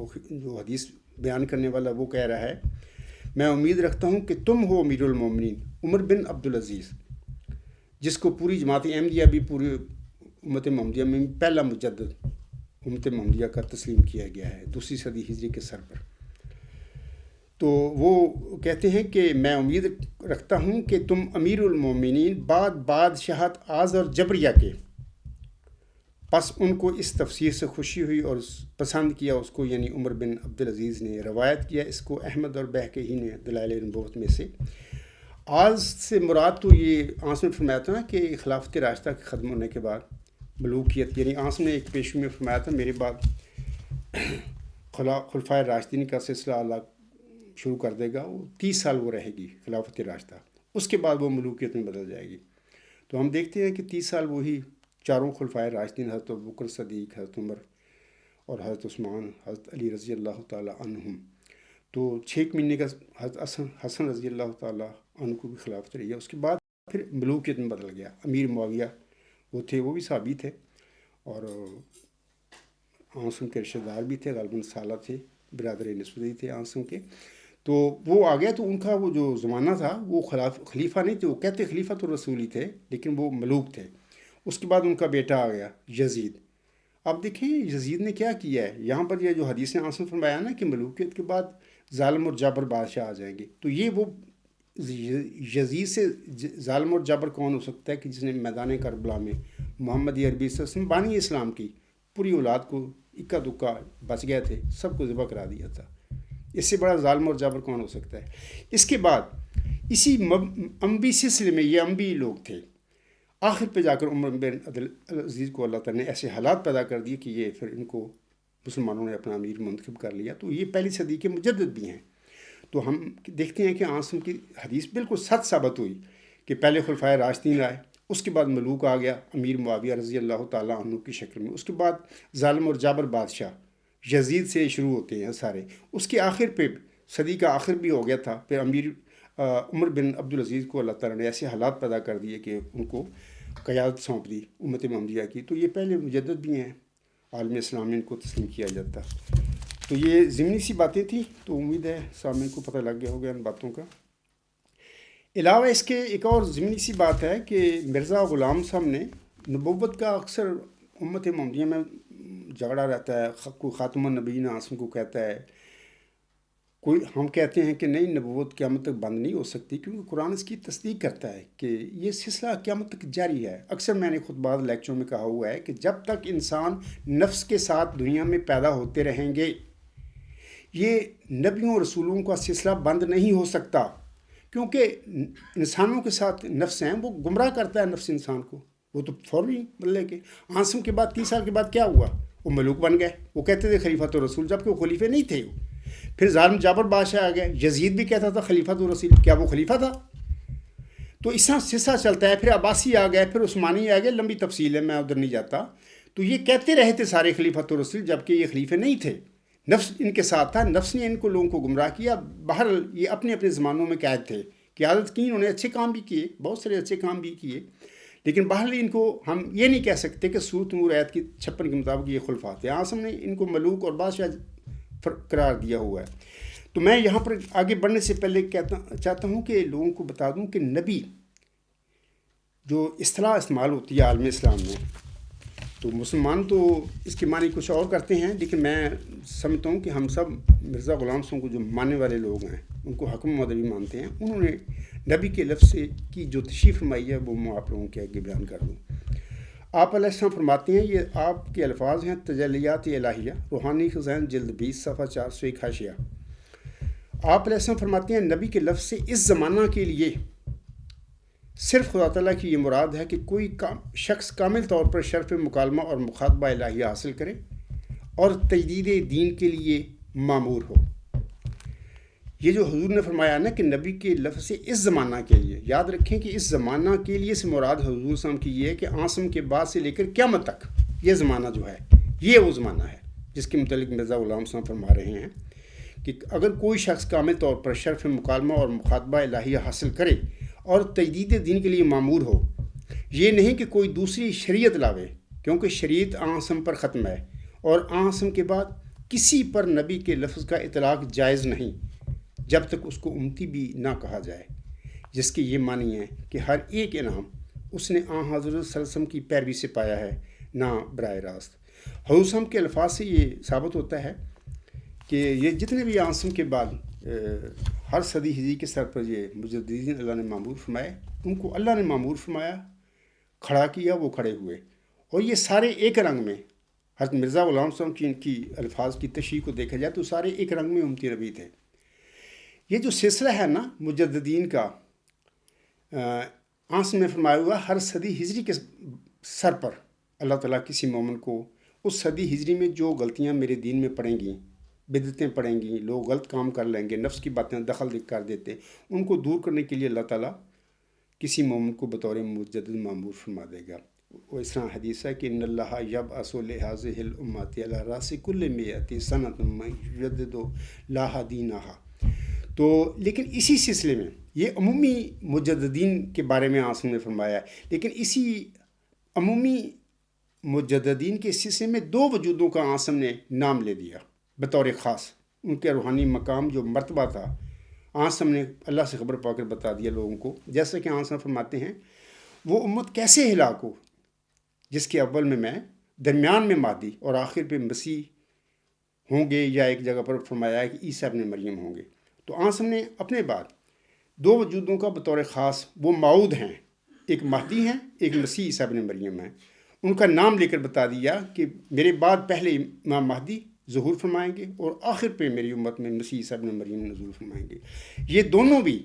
خود جو حدیث بیان کرنے والا وہ کہہ رہا ہے، میں امید رکھتا ہوں کہ تم ہو امیر المومنین عمر بن عبدالعزیز، جس کو پوری جماعت احمدیہ بھی، پوری امت محمدیہ میں پہلا مجدد امت محمدیہ کا تسلیم کیا گیا ہے 2 صدی ہجری کے سر پر۔ تو وہ کہتے ہیں کہ میں امید رکھتا ہوں کہ تم امیر المومنین بعد بادشاہت آز اور جبریہ کے۔ پس ان کو اس تفسیر سے خوشی ہوئی اور پسند کیا اس کو، یعنی عمر بن عبدالعزیز نے روایت کیا اس کو احمد اور بہقی نے دلائل نبوت میں سے۔ آز سے مراد تو یہ آنسم نے فرمایا تھا نا کہ خلافت راشدہ کے ختم ہونے کے بعد ملوکیت، یعنی آنسم نے ایک پیشگی میں فرمایا تھا میرے بعد خلفائے راشدین کا سلسلہ اللہ شروع کر دے گا، وہ 30 سال وہ رہے گی خلافت راشدہ، اس کے بعد وہ ملوکیت میں بدل جائے گی۔ تو ہم دیکھتے ہیں کہ 30 سال وہی چاروں خلفائے راشدین، حضرت ابوبکر صدیق، حضرت عمر اور حضرت عثمان، حضرت علی رضی اللہ تعالیٰ عنہم، تو 6 مہینے کا حضرت حسن رضی اللہ تعالیٰ عنہ کو بھی خلافت رہی ہے۔ اس کے بعد پھر ملوکیت میں بدل گیا۔ امیر معاویہ وہ تھے، وہ بھی صحابی تھے اور آنسم کے رشتہ دار بھی تھے، غالباً سالہ تھے، برادر نسبتی تھے آنسم کے۔ تو وہ آ گیا، تو ان کا وہ جو زمانہ تھا وہ خلیفہ نہیں تھے، وہ کہتے خلیفہ تو رسول ہی تھے لیکن وہ ملوک تھے۔ اس کے بعد ان کا بیٹا آ گیا یزید۔ اب دیکھیں یزید نے کیا کیا ہے، یہاں پر یہ جو حدیث نے آنسم فرمایا نا کہ ملوکیت کے بعد ظالم اور جابر بادشاہ آ جائیں گے، تو یہ وہ یزید سے ظالم اور جابر کون ہو سکتا ہے کہ جس نے میدان کربلا میں محمد عربی صلی اللہ علیہ وسلم بانی اسلام کی پوری اولاد کو اکا دکا بچ گئے تھے، سب کو ذبح کرا دیا تھا۔ اس سے بڑا ظالم اور جابر کون ہو سکتا ہے؟ اس کے بعد اسی انبی سلسلے میں یہ انبی لوگ تھے، آخر پہ جا کر عمر بن عبدالعزیز کو اللہ تعالیٰ نے ایسے حالات پیدا کر دیے کہ یہ پھر ان کو مسلمانوں نے اپنا امیر منتخب کر لیا۔ تو یہ پہلی صدی کے مجدد بھی ہیں۔ تو ہم دیکھتے ہیں کہ عاصم کی حدیث بالکل سچ ثابت ہوئی کہ پہلے خلفائے راشدین آئے، اس کے بعد ملوک آ گیا امیر معاویہ رضی اللہ تعالیٰ عنہ کی شکل میں، اس کے بعد ظالم اور جابر بادشاہ یزید سے شروع ہوتے ہیں سارے، اس کے آخر پہ صدی کا آخر بھی ہو گیا تھا، پھر امیر عمر بن عبدالعزیز کو اللہ تعالیٰ نے ایسے حالات پیدا کر دیے کہ ان کو قیادت سونپ دی امت محمدیہ کی۔ تو یہ پہلے مجدد بھی ہیں، عالم اسلام میں ان کو تسلیم کیا جاتا۔ تو یہ ضمنی سی باتیں تھیں، تو امید ہے سامنے کو پتہ لگ گیا ہوگا ان باتوں کا۔ علاوہ اس کے ایک اور ضمنی سی بات ہے کہ مرزا غلام صاحب نے نبوت کا اکثر امت محمدیہ میں جھگڑا رہتا ہے، کوئی خاتم النبیین عاصم کو کہتا ہے، کوئی ہم کہتے ہیں کہ نہیں نبوت قیامت تک بند نہیں ہو سکتی، کیونکہ قرآن اس کی تصدیق کرتا ہے کہ یہ سلسلہ قیامت تک جاری ہے۔ اکثر میں نے خطبات لیکچروں میں کہا ہوا ہے کہ جب تک انسان نفس کے ساتھ دنیا میں پیدا ہوتے رہیں گے یہ نبیوں اور رسولوں کا سلسلہ بند نہیں ہو سکتا، کیونکہ انسانوں کے ساتھ نفس ہیں، وہ گمراہ کرتا ہے نفس انسان کو۔ وہ تو فوری مطلب کہ عاصم کے بعد 30 سال کے بعد کیا ہوا، وہ ملوک بن گئے، وہ کہتے تھے خلیفۃ الرسول، جبکہ وہ خلیفے نہیں تھے۔ پھر ظالم جابر بادشاہ آ گئے، یزید بھی کہتا تھا خلیفۃ الرسول، کیا وہ خلیفہ تھا؟ تو اس طرح سلسلہ چلتا ہے۔ پھر عباسی آ گئے، پھر عثمانی آ گئے، لمبی تفصیل ہے، میں ادھر نہیں جاتا۔ تو یہ کہتے رہے تھے سارے خلیفۃ الرسول، جبکہ یہ خلیفے نہیں تھے، نفس ان کے ساتھ تھا، نفس نے ان کو لوگوں کو گمراہ کیا۔ بہرحال یہ اپنے اپنے زمانوں میں قید تھے، قیادت کی، انہوں نے اچھے کام بھی کیے، بہت سارے اچھے کام بھی کیے، لیکن بہرحال ان کو ہم یہ نہیں کہہ سکتے کہ سورۃ نور آیت کی 56 کے مطابق یہ خلفات ہیں۔ عاصم نے ان کو ملوک اور بادشاہ قرار دیا ہوا ہے۔ تو میں یہاں پر آگے بڑھنے سے پہلے چاہتا ہوں کہ لوگوں کو بتا دوں کہ نبی جو اصطلاح استعمال ہوتی ہے عالم اسلام میں، تو مسلمان تو اس کے معنی کچھ اور کرتے ہیں، لیکن میں سمجھتا ہوں کہ ہم سب مرزا غلام صاحب کو جو ماننے والے لوگ ہیں ان کو حکم مدبی مانتے ہیں. انہوں نے نبی کے لفظ سے کی جو تشریح فرمائی ہے وہ میں آپ لوگوں کے آگے بیان کر دوں. آپ علیہ السلام فرماتے ہیں، یہ آپ کے الفاظ ہیں تجلیات الہیہ روحانی خزائن جلد 20 صفحہ 401 حاشیہ. آپ علیہ السلام فرماتے ہیں نبی کے لفظ سے اس زمانہ کے لیے صرف خدا تعالیٰ کی یہ مراد ہے کہ کوئی شخص کامل طور پر شرف مکالمہ اور مخاطبہ الہیہ حاصل کرے اور تجدید دین کے لیے مامور ہو. یہ جو حضور نے فرمایا نا کہ نبی کے لفظ سے اس زمانہ کے لیے، یاد رکھیں کہ اس زمانہ کے لیے سے مراد حضور صلی اللہ علیہ وسلم کی یہ ہے کہ آسم کے بعد سے لے کر قیامت تک یہ زمانہ جو ہے یہ وہ زمانہ ہے جس کے متعلق مرزا غلام صاحب فرما رہے ہیں کہ اگر کوئی شخص کامل طور پر شرف مکالمہ اور مخاطبہ الہیہ حاصل کرے اور تجدید دین کے لیے معمور ہو، یہ نہیں کہ کوئی دوسری شریعت لاوے، کیونکہ شریعت آسم پر ختم ہے اور آسم کے بعد کسی پر نبی کے لفظ کا اطلاق جائز نہیں جب تک اس کو امتی بھی نہ کہا جائے، جس کے یہ معنی ہے کہ ہر ایک انعام اس نے حضرت صلی اللہ علیہ وسلم کی پیروی سے پایا ہے، نہ براہ راست. حضور صلی اللہ علیہ وسلم کے الفاظ سے یہ ثابت ہوتا ہے کہ یہ جتنے بھی آسم کے بعد ہر صدی ہجری کے سر پر یہ مجددین اللہ نے معمور فرمائے، ان کو اللہ نے معمور فرمایا، کھڑا کیا، وہ کھڑے ہوئے، اور یہ سارے ایک رنگ میں. حضرت مرزا غلام صاحب کی ان کی الفاظ کی تشریح کو دیکھا جائے تو سارے ایک رنگ میں امتی نبی تھے. یہ جو سلسلہ ہے نا مجددین کا، آسم میں فرمایا ہوا ہر صدی ہجری کے سر پر اللہ تعالیٰ کسی مومن کو اس صدی ہجری میں جو غلطیاں میرے دین میں پڑیں گی، بدعتیں پڑیں گی، لوگ غلط کام کر لیں گے، نفس کی باتیں دخل کر دیتے، ان کو دور کرنے کے لیے اللہ تعالیٰ کسی مومن کو بطور مجدد معمور فرما دے گا. وہ اس طرح حدیث ہے کہ ان اللہ یبعث لہذہ الامۃ علی راس کل مئۃ سنۃ من یجدد لہا دینہا. تو لیکن اسی سلسلے میں یہ عمومی مجددین کے بارے میں آسم نے فرمایا ہے، لیکن اسی عمومی مجددین کے سلسلے میں دو وجودوں کا آسم نے نام لے دیا بطور خاص. ان کے روحانی مقام جو مرتبہ تھا آسم نے اللہ سے خبر پا کر بتا دیا لوگوں کو. جیسا کہ آسم فرماتے ہیں وہ امت کیسے ہلاک ہو جس کے اول میں درمیان میں مہدی اور آخر پہ مسیح ہوں گے، یا ایک جگہ پر فرمایا ہے کہ عیسیٰ ابن مریم ہوں گے. تو آسم نے اپنے بعد دو وجودوں کا بطور خاص وہ موعود ہیں، ایک مہدی ہیں، ایک مسیح عیسیٰ ابن مریم ہیں. ان کا نام لے کر بتا دیا کہ میرے بعد پہلے امام مہدی ظہور فرمائیں گے اور آخر پہ میری امت میں مسیح عیسیٰ ابن مریم نزول فرمائیں گے. یہ دونوں بھی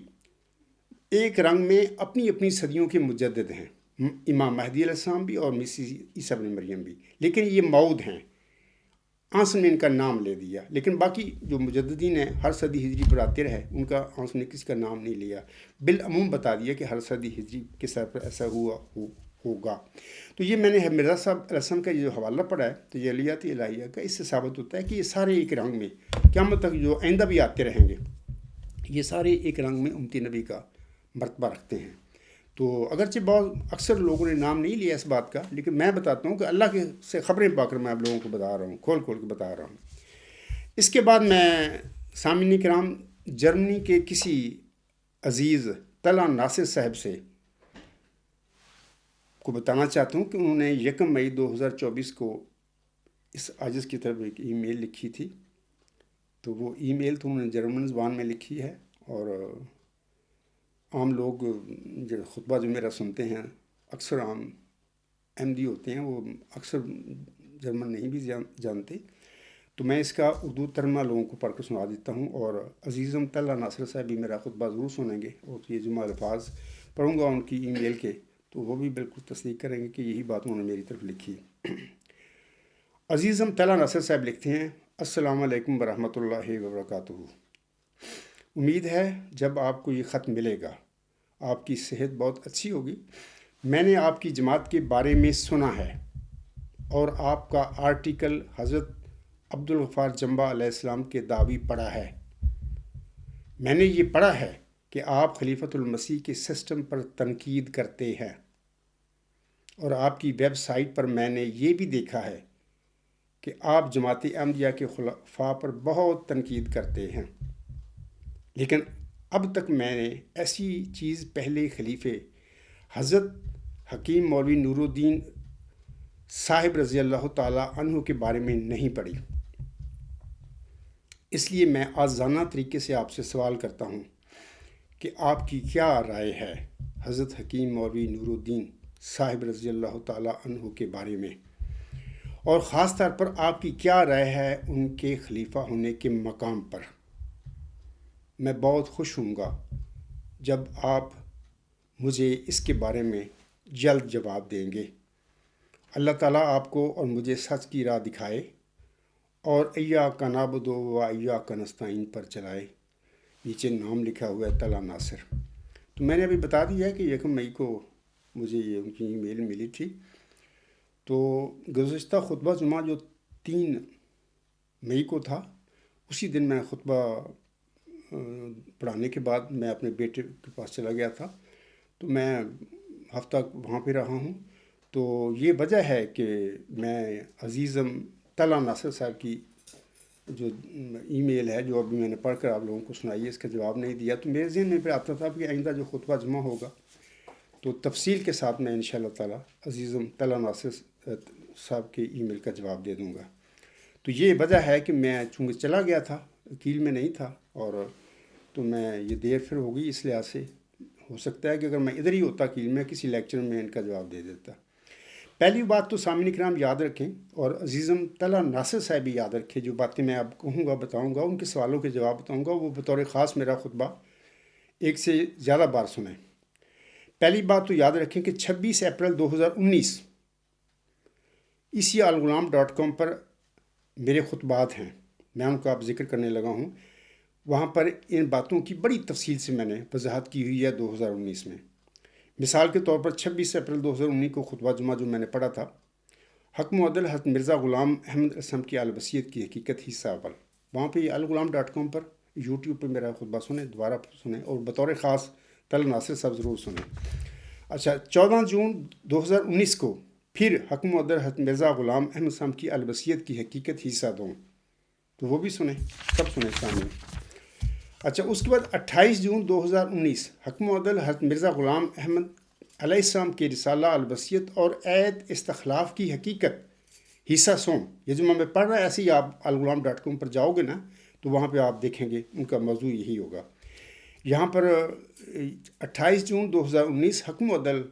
ایک رنگ میں اپنی اپنی صدیوں کے مجدد ہیں، امام مہدی علیہ السلام بھی اور مسیح عیسیٰ ابن مریم بھی، لیکن یہ موعود ہیں. آسم نے ان کا نام لے دیا، لیکن باقی جو مجددین ہیں ہر صدی ہجری پر آتے رہے، ان کا آسم نے کسی کا نام نہیں لیا، بالعموم بتا دیا کہ ہر صدی ہجری کے سر پر ایسا ہوگا. تو یہ میں نے مرزا صاحب علیہ السلام کا جو حوالہ پڑھا ہے تجلیات الہیہ کا، اس سے ثابت ہوتا ہے کہ یہ سارے ایک رنگ میں قیامت تک جو آئندہ بھی آتے رہیں گے، یہ سارے ایک رنگ میں امتی نبی کا مرتبہ رکھتے ہیں. تو اگرچہ بہت اکثر لوگوں نے نام نہیں لیا اس بات کا، لیکن میں بتاتا ہوں کہ اللہ کے سے خبریں پا کر میں آپ لوگوں کو بتا رہا ہوں، کھول کے بتا رہا ہوں. اس کے بعد میں سامعین کرام جرمنی کے کسی عزیز طلعت ناصر صاحب سے کو بتانا چاہتا ہوں کہ انہوں نے 1 مئی 2024 کو اس عاجز کی طرف ایک ای میل لکھی تھی. تو وہ ای میل تو انہوں نے جرمن زبان میں لکھی ہے، اور عام لوگ جو خطبہ جو میرا سنتے ہیں اکثر عام احمدی ہوتے ہیں، وہ اکثر جرمن نہیں بھی جانتے. تو میں اس کا اردو ترجمہ لوگوں کو پڑھ کر سنا دیتا ہوں، اور عزیزم طلعت ناصر صاحب بھی میرا خطبہ ضرور سنیں گے، اور یہ جو میں الفاظ پڑھوں گا ان کی ای میل کے تو وہ بھی بالکل تصدیق کریں گے کہ یہی بات انہوں نے میری طرف لکھی. عزیزم طلعت ناصر صاحب لکھتے ہیں، السلام علیکم ورحمۃ اللہ وبرکاتہ. امید ہے جب آپ کو یہ خط ملے گا آپ کی صحت بہت اچھی ہوگی. میں نے آپ کی جماعت کے بارے میں سنا ہے اور آپ کا آرٹیکل حضرت عبدالغفار جمبہ علیہ السلام کے دعوی پڑھا ہے. میں نے یہ پڑھا ہے کہ آپ خلیفۃ المسیح کے سسٹم پر تنقید کرتے ہیں، اور آپ کی ویب سائٹ پر میں نے یہ بھی دیکھا ہے کہ آپ جماعت احمدیہ کے خلفاء پر بہت تنقید کرتے ہیں. لیکن اب تک میں نے ایسی چیز پہلے خلیفے حضرت حکیم مولوی نور الدین صاحب رضی اللہ تعالیٰ عنہ کے بارے میں نہیں پڑھی۔ اس لیے میں آزادانہ طریقے سے آپ سے سوال کرتا ہوں کہ آپ کی کیا رائے ہے حضرت حکیم مولوی نور الدین صاحب رضی اللہ تعالیٰ عنہ کے بارے میں، اور خاص طور پر آپ کی کیا رائے ہے ان کے خلیفہ ہونے کے مقام پر۔ میں بہت خوش ہوں گا جب آپ مجھے اس کے بارے میں جلد جواب دیں گے۔ اللہ تعالیٰ آپ کو اور مجھے سچ کی راہ دکھائے اور ایاک نعبد و ایاک نستعین پر چلائے۔ نیچے نام لکھا ہوا ہے طلحہ ناصر۔ تو میں نے ابھی بتا دیا ہے کہ 1 مئی کو مجھے یہ ان کی ای میل ملی تھی۔ تو گزشتہ خطبہ جمعہ جو 3 مئی کو تھا، اسی دن میں خطبہ پڑھانے کے بعد میں اپنے بیٹے کے پاس چلا گیا تھا، تو میں ہفتہ وہاں پہ رہا ہوں۔ تو یہ وجہ ہے کہ میں عزیزم طلحہ ناصر صاحب کی جو ای میل ہے جو ابھی میں نے پڑھ کر آپ لوگوں کو سنائی ہے، اس کا جواب نہیں دیا۔ تو میرے ذہن میں پھر آتا تھا کہ آئندہ جو خطبہ جمعہ ہوگا تو تفصیل کے ساتھ میں انشاءاللہ تعالیٰ عزیزم طلحہ ناصر صاحب کے ای میل کا جواب دے دوں گا۔ تو یہ وجہ ہے کہ میں چونکہ چلا گیا تھا، کیل میں نہیں تھا، اور تو میں یہ دیر پھر ہو گئی، اس لحاظ سے ہو سکتا ہے کہ اگر میں ادھر ہی ہوتا کیل میں کسی لیکچر میں ان کا جواب دے دیتا۔ پہلی بات تو سامعین کرام یاد رکھیں، اور عزیزم طلحہ ناصر صاحب بھی یاد رکھیں، جو باتیں میں اب کہوں گا بتاؤں گا، ان کے سوالوں کے جواب بتاؤں گا، وہ بطور خاص میرا خطبہ 1 سے زیادہ بار سنیں۔ پہلی بات تو یاد رکھیں کہ 26 اپریل 2019 eCalgulam.com پر میرے خطبات ہیں، میں ان کو اب ذکر کرنے لگا ہوں۔ وہاں پر ان باتوں کی بڑی تفصیل سے میں نے وضاحت کی ہوئی ہے 2019 میں۔ مثال کے طور پر 26 اپریل 2019 کو خطبہ جمعہ جو میں نے پڑھا تھا، حق معدل حضرت مرزا غلام احمد رسم کی الوصیت کی حقیقت حصہ اول، وہاں پہ algulam.com پر یوٹیوب پہ میرا خطبہ سنیں، دوبارہ سنیں، اور بطور خاص طلحہ ناصر صاحب ضرور سنیں۔ اچھا، 14 جون 2019 کو پھر حق معدل حضرت مرزا غلام احمد رسم کی الوصیت کی حقیقت حصہ 2، تو وہ بھی سنیں، سب سنیں سامنے۔ اچھا، اس کے بعد 28 جون 2019 حق معدل حضرت مرزا غلام احمد علیہ السلام کی رسالہ الوصیت اور عہد استخلاف کی حقیقت حصہ سوم، یہ جو میں پڑھ رہا ہے، ایسے ہی آپ algulam.com پر جاؤ گے نا تو وہاں پہ آپ دیکھیں گے ان کا موضوع یہی ہوگا۔ یہاں پر 28 جون 2019 حق معدل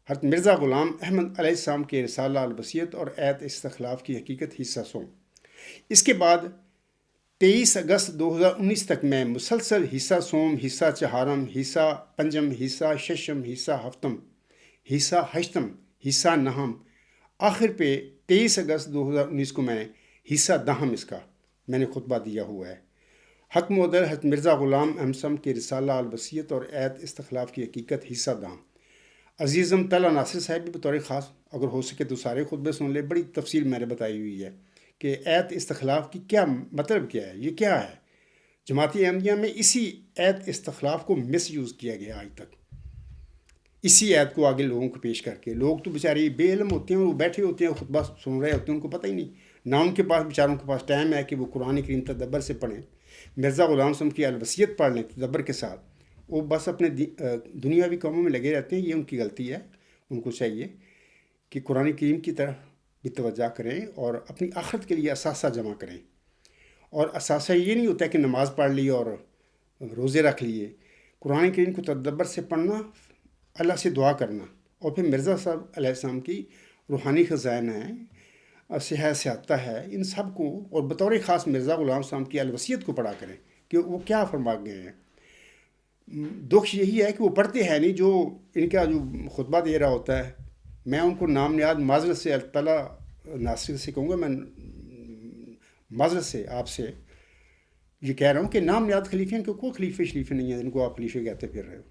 حضرت مرزا غلام احمد علیہ السلام کے رسالہ الوصیت اور عہد استخلاف کی حقیقت حصہ سوم۔ اس کے بعد 23 اگست 2019 تک میں مسلسل حصہ سوم، حصہ چہارم، حصہ پنجم، حصہ ششم، حصہ ہفتم، حصہ ہشتم، حصہ نہم، آخر پہ 23 اگست 2019 کو میں حصہ دہم اس کا میں نے خطبہ دیا ہوا ہے۔ حق معدل حضرت مرزا غلام احمد کے رسالہ الوصیت اور عہد استخلاف کی حقیقت حصہ دہم۔ عزیزم طلحہ ناصر صاحب بھی بطور خاص اگر ہو سکے تو سارے خطبے سن لے، بڑی تفصیل میں نے بتائی ہوئی ہے کہ عہد استخلاف کی کیا مطلب کیا ہے، یہ کیا ہے۔ جماعت احمدیہ میں اسی عہد استخلاف کو مس یوز کیا گیا آج تک، اسی عہد کو آگے لوگوں کو پیش کر کے۔ لوگ تو بیچارے بے علم ہوتے ہیں، وہ بیٹھے ہوتے ہیں خطبہ سن رہے ہوتے ہیں، ان کو پتہ ہی نہیں، نہ ان کے پاس بیچاروں کے پاس ٹائم ہے کہ وہ قرآن کریم تدبر سے پڑھیں، مرزا غلام صاحب کی الوصیت پڑھ لیں تدبر کے ساتھ۔ وہ بس اپنے دنیاوی کاموں میں لگے رہتے ہیں، یہ ان کی غلطی ہے۔ ان کو چاہیے کہ قرآن کریم کی طرف بھی توجہ کریں اور اپنی آخرت کے لیے اثاثہ جمع کریں۔ اور اثاثہ یہ نہیں ہوتا ہے کہ نماز پڑھ لی اور روزے رکھ لیے۔ قرآن کریم کو تدبر سے پڑھنا، اللہ سے دعا کرنا، اور پھر مرزا صاحب علیہ السلام کی روحانی خزائن ہیں، صحت سیاحتہ ہے، ان سب کو، اور بطور خاص مرزا غلام صاحب کی الوصیت کو پڑھا کریں کہ وہ کیا فرما گئے ہیں۔ دکھ یہی ہے کہ وہ پڑھتے ہیں نہیں، جو ان کا جو خطبہ دے رہا ہوتا ہے، میں ان کو نام نیاد معذرت سے طلحہ ناصر سے کہوں گا، میں معذرت سے آپ سے یہ کہہ رہا ہوں کہ نام نیاد خلیفے ہیں، کہ کوئی خلیفے شلیفے نہیں ہیں جن کو آپ خلیفے کہتے پھر رہے ہو۔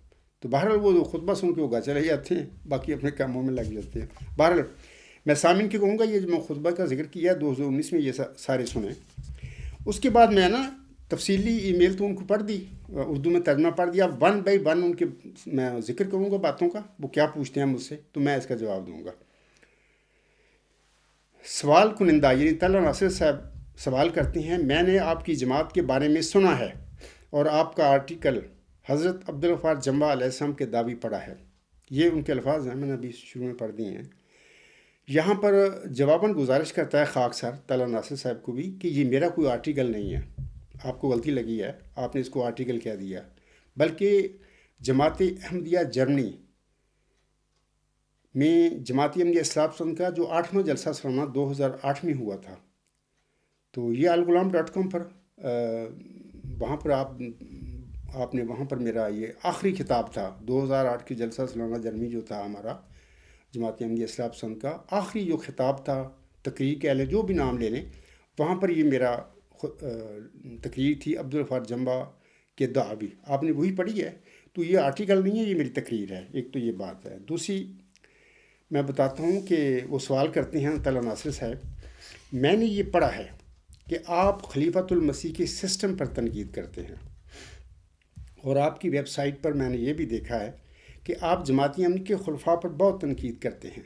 تو بہرحال وہ خطبہ سن کے ہوگا چلے جاتے ہیں، باقی اپنے کاموں میں لگ جاتے ہیں۔ بہرحال میں سامعین کے کہوں گا یہ جو میں خطبہ کا ذکر کیا ہے 2019 میں، یہ سارے سنیں۔ اس کے بعد میں نا تفصیلی ای میل تو ان کو پڑھ دی، اردو میں ترجمہ پڑھ دیا، 1 بائی 1 ان کے میں ذکر کروں گا باتوں کا، وہ کیا پوچھتے ہیں مجھ سے تو میں اس کا جواب دوں گا۔ سوال کنندہ یعنی طلحہ ناصر صاحب سوال کرتے ہیں، میں نے آپ کی جماعت کے بارے میں سنا ہے اور آپ کا آرٹیکل حضرت عبدالغفار جمعہ علیہ السلام کے دعوی پڑھا ہے۔ یہ ان کے الفاظ ہیں، میں نے ابھی شروع میں پڑھ دی ہیں۔ یہاں پر جواباً گزارش کرتا ہے خاک سر طلعت ناصر صاحب کو بھی کہ یہ میرا کوئی آرٹیکل نہیں ہے، آپ کو غلطی لگی ہے، آپ نے اس کو آرٹیکل کہہ دیا، بلکہ جماعت احمدیہ جرمنی میں جماعت احمدیہ اصلاح پسند کا جو 8واں جلسہ سالانہ 2008 میں ہوا تھا، تو یہ الغلام.com پر وہاں پر آپ نے وہاں پر میرا یہ آخری خطاب تھا 2008 کی جلسہ سالانہ جرمنی جو تھا ہمارا جماعت احمدیہ اصلاح پسند کا آخری جو خطاب تھا، تقریر کہہ لیں، جو بھی نام لے لیں، وہاں پر یہ میرا تقریر تھی عبدالغفار جمبا کے دعوی، آپ نے وہی پڑھی ہے، تو یہ آرٹیکل نہیں ہے، یہ میری تقریر ہے۔ ایک تو یہ بات ہے۔ دوسری میں بتاتا ہوں کہ وہ سوال کرتے ہیں طلعت ناصر صاحب، میں نے یہ پڑھا ہے کہ آپ خلیفۃ المسیح کے سسٹم پر تنقید کرتے ہیں، اور آپ کی ویب سائٹ پر میں نے یہ بھی دیکھا ہے کہ آپ جماعت احمدیہ کے خلفاء پر بہت تنقید کرتے ہیں،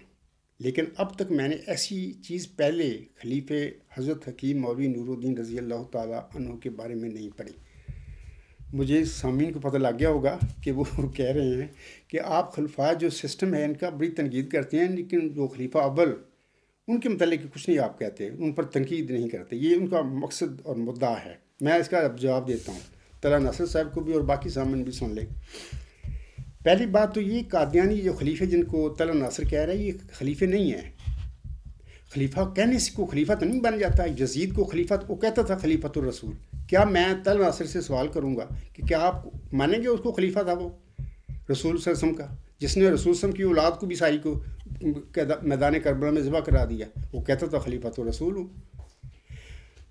لیکن اب تک میں نے ایسی چیز پہلے خلیفہ حضرت حکیم مولوی نور الدین رضی اللہ تعالیٰ عنہ کے بارے میں نہیں پڑھی۔ مجھے سامعین کو پتہ لگ گیا ہوگا کہ وہ کہہ رہے ہیں کہ آپ خلفاء جو سسٹم ہے ان کا بڑی تنقید کرتے ہیں، لیکن جو خلیفہ اول ان کے متعلق کچھ نہیں آپ کہتے، ان پر تنقید نہیں کرتے، یہ ان کا مقصد اور مدعا ہے۔ میں اس کا اب جواب دیتا ہوں، طلعت ناصر صاحب کو بھی اور باقی سامعین بھی سن لیں۔ پہلی بات تو یہ قادیانی جو خلیفے جن کو طلعت ناصر کہہ رہے ہیں، یہ خلیفے نہیں ہیں۔ خلیفہ کہنے سے کو خلیفہ تو نہیں بن جاتا۔ یزید کو خلیفہ وہ کہتا تھا خلیفۃ الرسول۔ کیا میں طلعت ناصر سے سوال کروں گا کہ کیا آپ مانیں گے اس کو خلیفہ تھا وہ رسول صلی اللہ علیہ وسلم کا، جس نے رسول صلی اللہ علیہ وسلم کی اولاد کو بھی ساری کو میدان کربلا میں ذبح کرا دیا؟ وہ کہتا تھا خلیفۃ الرسول ہوں،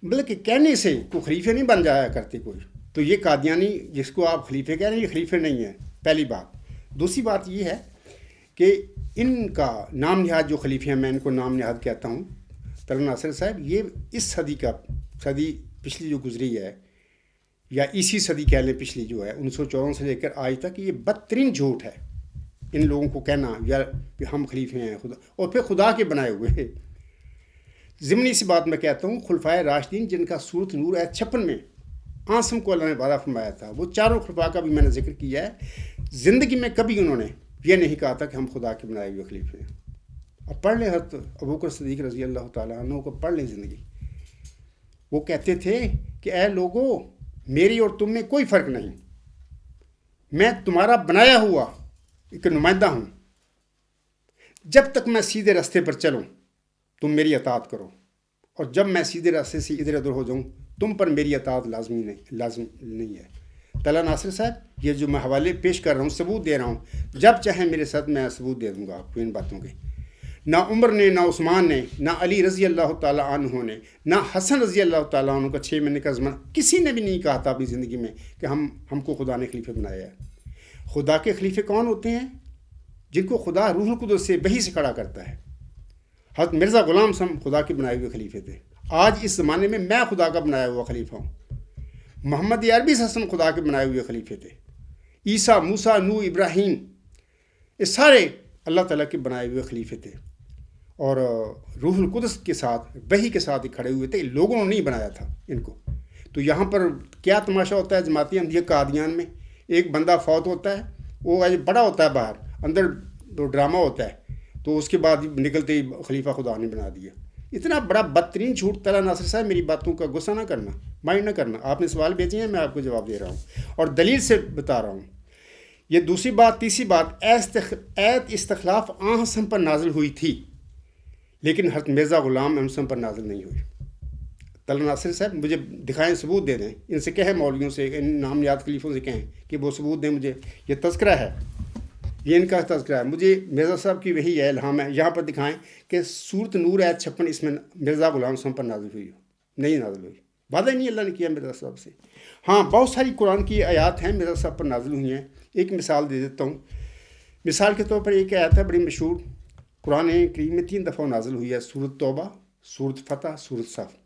بلکہ کہنے سے کوئی خلیفے نہیں بن جایا کرتے کوئی۔ تو یہ قادیانی جس کو آپ خلیفے کہہ رہے ہیں، یہ خلیفے نہیں ہیں، پہلی بات۔ دوسری بات یہ ہے کہ ان کا نام نہاد جو خلیفے ہیں، میں ان کو نام نہاد کہتا ہوں، طلعت ناصر صاحب، یہ اس صدی پچھلی جو گزری ہے، یا اسی صدی کہہ لیں پچھلی جو ہے 1954 سے لے کر آج تک، یہ بدترین جھوٹ ہے ان لوگوں کو کہنا یا ہم خلیفے ہیں خدا، اور پھر خدا کے بنائے ہوئے۔ ضمنی سی بات میں کہتا ہوں، خلفائے راشدین جن کا سورۃ نور آیت 56 میں آسم کو اللہ نے وعدہ فرمایا تھا، وہ چاروں خلفاء کا بھی میں نے ذکر کیا ہے، زندگی میں کبھی انہوں نے یہ نہیں کہا تھا کہ ہم خدا کے بنائے ہوئے خلیفے ہیں۔ اب پڑھ لیں حضرت ابوبکر صدیق رضی اللہ تعالیٰ عنہ کو، پڑھ لیں زندگی۔ وہ کہتے تھے کہ اے لوگو، میری اور تم میں کوئی فرق نہیں، میں تمہارا بنایا ہوا ایک نمائندہ ہوں، جب تک میں سیدھے راستے پر چلوں تم میری اطاعت کرو، اور جب میں سیدھے راستے سے ادھر ادھر ہو جاؤں تم پر میری اطاعت لازم نہیں ہے۔ طلعت ناصر صاحب، یہ جو میں حوالے پیش کر رہا ہوں، ثبوت دے رہا ہوں، جب چاہیں میرے ساتھ میں ثبوت دے دوں گا آپ کو ان باتوں کے۔ نہ عمر نے، نہ عثمان نے، نہ علی رضی اللہ تعالیٰ عنہ نے، نہ حسن رضی اللہ تعالیٰ عنہ کا 6 مہینے کا زمانہ، کسی نے بھی نہیں کہا تھا اپنی زندگی میں کہ ہم کو خدا نے خلیفہ بنایا ہے۔ خدا کے خلیفے کون ہوتے ہیں؟ جن کو خدا روح القدس سے وحی سے کھڑا کرتا ہے۔ حضرت مرزا غلام سم خدا کے بنائے ہوئے خلیفے تھے۔ آج اس زمانے میں میں خدا کا بنایا ہوا خلیفہ ہوں۔ محمد عربی صلی اللہ علیہ وسلم خدا کے بنائے ہوئے خلیفے تھے۔ عیسیٰ، موسیٰ، نوح، ابراہیم، یہ سارے اللہ تعالیٰ کے بنائے ہوئے خلیفے تھے، اور روح القدس کے ساتھ وحی کے ساتھ ہی کھڑے ہوئے تھے، لوگوں نے نہیں بنایا تھا ان کو۔ تو یہاں پر کیا تماشا ہوتا ہے جماعت احمدیہ قادیان میں؟ ایک بندہ فوت ہوتا ہے، وہ بڑا ہوتا ہے، باہر اندر تو ڈرامہ ہوتا ہے، تو اس کے بعد نکلتے ہی خلیفہ خدا نے بنا دیا۔ اتنا بڑا بدترین جھوٹ۔ طلعت ناصر صاحب، میری باتوں کا غصہ نہ کرنا، مائنڈ نہ کرنا، آپ نے سوال بھیجے ہیں، میں آپ کو جواب دے رہا ہوں اور دلیل سے بتا رہا ہوں۔ یہ دوسری بات۔ تیسری بات، ایت استخلاف حسن پر نازل ہوئی تھی، لیکن حضرت مرزا غلام حسن پر نازل نہیں ہوئی۔ طلعت ناصر صاحب مجھے دکھائیں، ثبوت دے دیں، ان سے کہیں، مولویوں سے، ان نام یاد خلیفوں سے کہیں کہ وہ ثبوت دیں مجھے۔ یہ تذکرہ ہے، یہ ان کا تذکرہ ہے، مجھے مرزا صاحب کی وہی ہے، الہام ہے، یہاں پر دکھائیں کہ سورۃ نور آیت 56 اس میں مرزا غلام حسن پر نازل ہوئی ہو، نہیں نازل ہوئی، وعدہ نہیں اللہ نے کیا مرزا صاحب سے۔ ہاں، بہت ساری قرآن کی آیات ہیں مرزا صاحب پر نازل ہوئی ہیں۔ ایک مثال دے دیتا ہوں۔ مثال کے طور پر ایک آیت ہے بڑی مشہور، قرآن کریم میں 3 دفعہ نازل ہوئی ہے، سورۃ توبہ، سورۃ فتح، سورۃ صف۔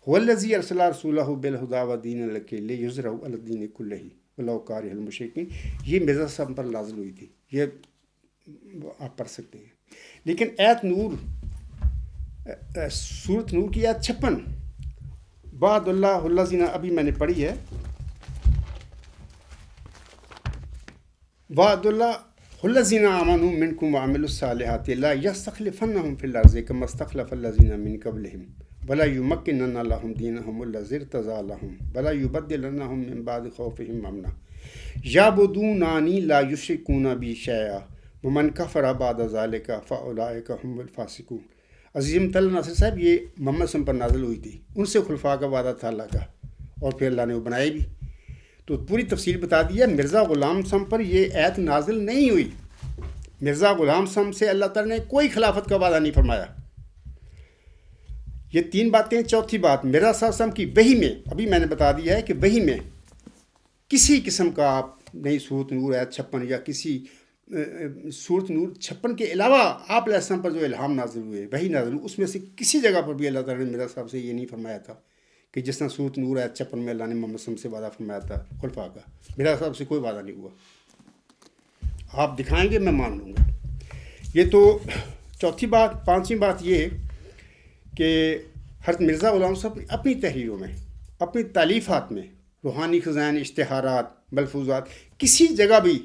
هو الذی ارسل رسولہ بالہدی ودین الحق لیظہرہ علی الدین کلہ ولو کارہ المشرکین۔ یہ مرزا صاحب پر نازل ہوئی تھی، یہ آپ پڑھ سکتے ہیں۔ لیکن ایت نور، سورۃ نور کی آیت 56، وعد اللہ الذین، ابھی میں نے پڑھی ہے، وعد اللہ الذین آمنوا منکم وعملوا الصالحات لا یستخلفنہم فی الارض کما استخلف الذین من قبلہم ولا یمکنن لهم دینہم الذی ارتضی لهم ولا یبدلنہم من بعد خوفہم امنا یعبدوننی لا یشرکون بی شیئا ومن کفر بعد ذلک فاولئک هم الفاسقون۔ عزیز مطلع ناصر صاحب، یہ محمد صلی اللہ علیہ وسلم پر نازل ہوئی تھی، ان سے خلفاء کا وعدہ تھا اللہ کا، اور پھر اللہ نے وہ بنائے بھی، تو پوری تفصیل بتا دیا۔ مرزا غلام سم پر یہ آیت نازل نہیں ہوئی۔ مرزا غلام سم سے اللہ تعالیٰ نے کوئی خلافت کا وعدہ نہیں فرمایا۔ یہ 3 باتیں۔ چوتھی بات، مرزا صاحب سم کی وحی میں، ابھی میں نے بتا دیا ہے کہ وحی میں کسی قسم کا آپ نہیں سورۃ نور آیت 56 یا کسی سورۃ نور 56 کے علاوہ آپ علیہ السلام پر جو الہام نازل ہوئے، وحی نازل ہوئی، اس میں سے کسی جگہ پر بھی اللہ تعالیٰ نے مرزا صاحب سے یہ نہیں فرمایا تھا کہ جس طرح سورۃ نور آیت 56 میں اللہ نے محمد صلی اللہ علیہ وسلم سے وعدہ فرمایا تھا خلفاء کا، مرزا صاحب سے کوئی وعدہ نہیں ہوا۔ آپ دکھائیں گے، میں مان لوں گا۔ یہ تو چوتھی بات۔ پانچویں بات یہ کہ حضرت مرزا غلام صاحب اپنی تحریروں میں، اپنی تالیفات میں، روحانی خزائن، اشتہارات، ملفوظات، کسی جگہ بھی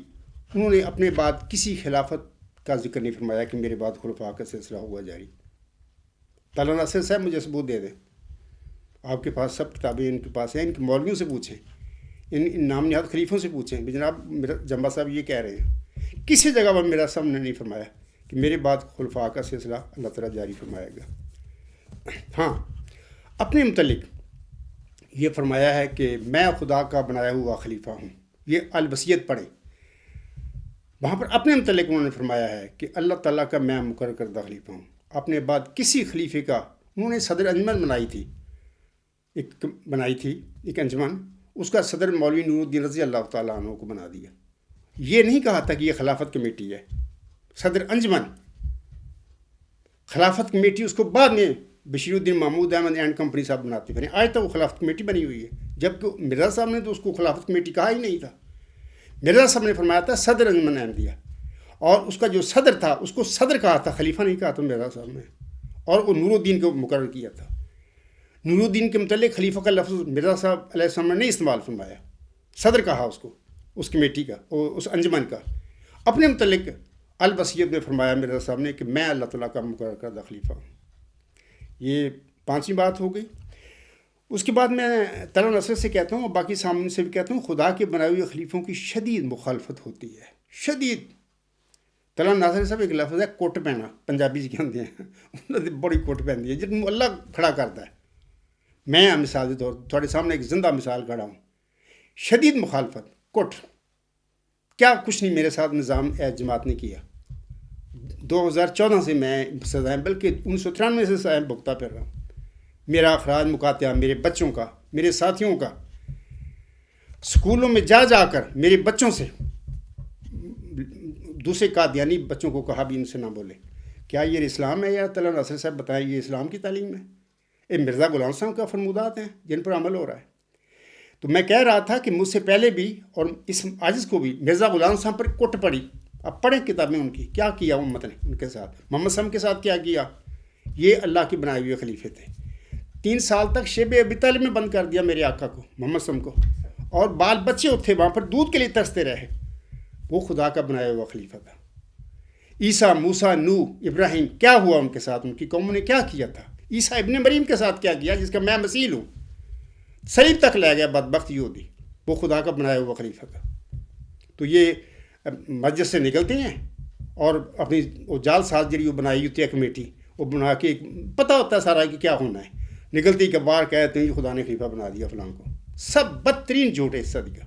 انہوں نے اپنے بعد کسی خلافت کا ذکر نہیں فرمایا کہ میرے بعد خلفاء کا سلسلہ ہوا جاری۔ طلعت ناصر صاحب مجھے ثبوت دے دیں، آپ کے پاس سب کتابیں ان کے پاس ہیں، ان کے مولویوں سے پوچھیں، ان نام نہاد خلیفوں سے پوچھیں کہ جناب جمبا صاحب یہ کہہ رہے ہیں، کسی جگہ پر میرا سامنے نہیں فرمایا کہ میرے بعد خلفاء کا سلسلہ اللہ تعالیٰ جاری فرمائے گا۔ ہاں، اپنے متعلق یہ فرمایا ہے کہ میں خدا کا بنایا ہوا خلیفہ ہوں، یہ الوصیت پڑھیں، وہاں پر اپنے متعلق انہوں نے فرمایا ہے کہ اللہ تعالیٰ کا میں مقرر کردہ خلیفہ ہوں۔ اپنے بعد کسی خلیفے کا، انہوں نے صدر انجمن بنائی تھی ایک انجمن، اس کا صدر مولوی نور الدین رضی اللہ تعالیٰ عنہ کو بنا دیا۔ یہ نہیں کہا تھا کہ یہ خلافت کمیٹی ہے، صدر انجمن، خلافت کمیٹی اس کو بعد میں بشیر الدین محمود احمد اینڈ کمپنی صاحب بناتے پھرے، آج تک وہ خلافت کمیٹی بنی ہوئی ہے، جبکہ مرزا صاحب نے تو اس کو خلافت کمیٹی کہا ہی نہیں تھا۔ مرزا صاحب نے فرمایا تھا صدر انجمن احمدیہ، اور اس کا جو صدر تھا اس کو صدر کہا تھا، خلیفہ نہیں کہا تھا مرزا صاحب نے، اور وہ نور الدین کو مقرر کیا تھا۔ نور الدین کے متعلق خلیفہ کا لفظ مرزا صاحب علیہ السلام نے نہیں استعمال فرمایا، صدر کہا اس کو، اس کمیٹی کا، اس انجمن کا۔ اپنے متعلق الوصیت میں فرمایا مرزا صاحب نے کہ میں اللہ تعالیٰ کا مقرر کردہ خلیفہ ہوں۔ یہ 5ویں بات ہو گئی۔ اس کے بعد میں طلعت ناصر سے کہتا ہوں اور باقی سامنے سے بھی کہتا ہوں، خدا کے بنائے ہوئے خلیفوں کی شدید مخالفت ہوتی ہے، شدید۔ طلعت ناصر صاحب ایک لفظ ہے کوٹ پہنا، پنجابی جی کہتے ہیں، انہوں نے بڑی کوٹ پہنتی ہے جن اللہ کھڑا کرتا ہے۔ میں مثال کے طور تھوڑے سامنے ایک زندہ مثال کھڑا ہوں، شدید مخالفت، کوٹ کیا کچھ نہیں میرے ساتھ نظام جماعت نے کیا۔ 2014 سے میں سزائیں، بلکہ 1993 سے سزائیں بھگتا پھر رہا ہوں۔ میرا اخراج مقاطعہ میرے بچوں کا، میرے ساتھیوں کا، سکولوں میں جا جا کر میرے بچوں سے، دوسرے قادیانی بچوں کو کہا بھی ان سے نہ بولے۔ کیا یہ اسلام ہے؟ یا طلعت ناصر صاحب بتائیں، یہ اسلام کی تعلیم ہے؟ یہ مرزا غلام صاحب کا فرمودات ہیں جن پر عمل ہو رہا ہے۔ تو میں کہہ رہا تھا کہ مجھ سے پہلے بھی اور اس عاجز کو بھی مرزا غلام صاحب پر کٹ پڑی۔ اب پڑھیں کتابیں ان کی، کیا کیا امت نے ان کے ساتھ، محمد صاحب کے ساتھ کیا کیا۔ یہ اللہ کے بنائے ہوئے خلیفے تھے۔ 3 سال تک شیب ابی طالب میں بند کر دیا میرے آقا کو، محمد صاحب کو، اور بال بچے تھے وہاں پر دودھ کے لیے ترستے رہے۔ وہ خدا کا بنایا ہوا خلیفہ تھا۔ عیسیٰ، موسیٰ، نوح، ابراہیم، کیا ہوا ان کے ساتھ، ان کی قوم نے کیا کیا تھا۔ عیسیٰ ابن مریم کے ساتھ کیا کیا، جس کا میں مثیل ہوں، صلیب تک لے گیا بدبخت یہودی، وہ خدا کا بنایا ہوا خلیفہ تھا۔ تو یہ مسجد سے نکلتے ہیں اور اپنی وہ جال ساز جڑی وہ بنائی ہوتی ہے کمیٹی، وہ بنا کے پتہ ہوتا ہے سارا کہ کیا ہونا ہے، نکلتی کے بعد کہتے ہیں خدا نے خلیفہ بنا دیا فلاں کو۔ سب بدترین جھوٹ ہے اس صدی کا۔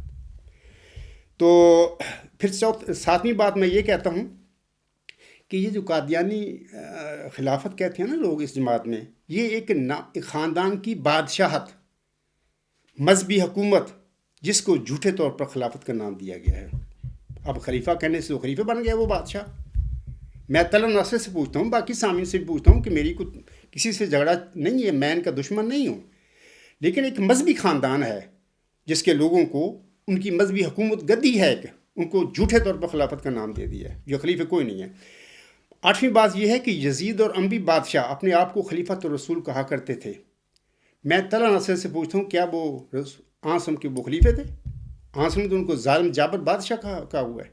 تو پھر 7ویں بات میں یہ کہتا ہوں کہ یہ جو قادیانی خلافت کہتے ہیں نا لوگ اس جماعت میں، یہ ایک خاندان کی بادشاہت، مذہبی حکومت، جس کو جھوٹے طور پر خلافت کا نام دیا گیا ہے۔ اب خلیفہ کہنے سے وہ خلیفہ بن گیا وہ بادشاہ۔ میں طلعت ناصر سے پوچھتا ہوں، باقی سامعین سے بھی پوچھتا ہوں کہ میری کسی سے جھگڑا نہیں ہے، میں ان کا دشمن نہیں ہوں، لیکن ایک مذہبی خاندان ہے جس کے لوگوں کو ان کی مذہبی حکومت گدی ہے کہ ان کو جھوٹے طور پر خلافت کا نام دے دیا ہے، جو خلیفہ کوئی نہیں ہے۔ 8ویں بات یہ ہے کہ یزید اور اموی بادشاہ اپنے آپ کو خلیفۃ الرسول کہا کرتے تھے۔ میں طلعت ناصر سے پوچھتا ہوں، کیا وہ آنسم کے وہ خلیفے تھے؟ آنسم نے تو ان کو ظالم جابر بادشاہ کہا ہوا ہے۔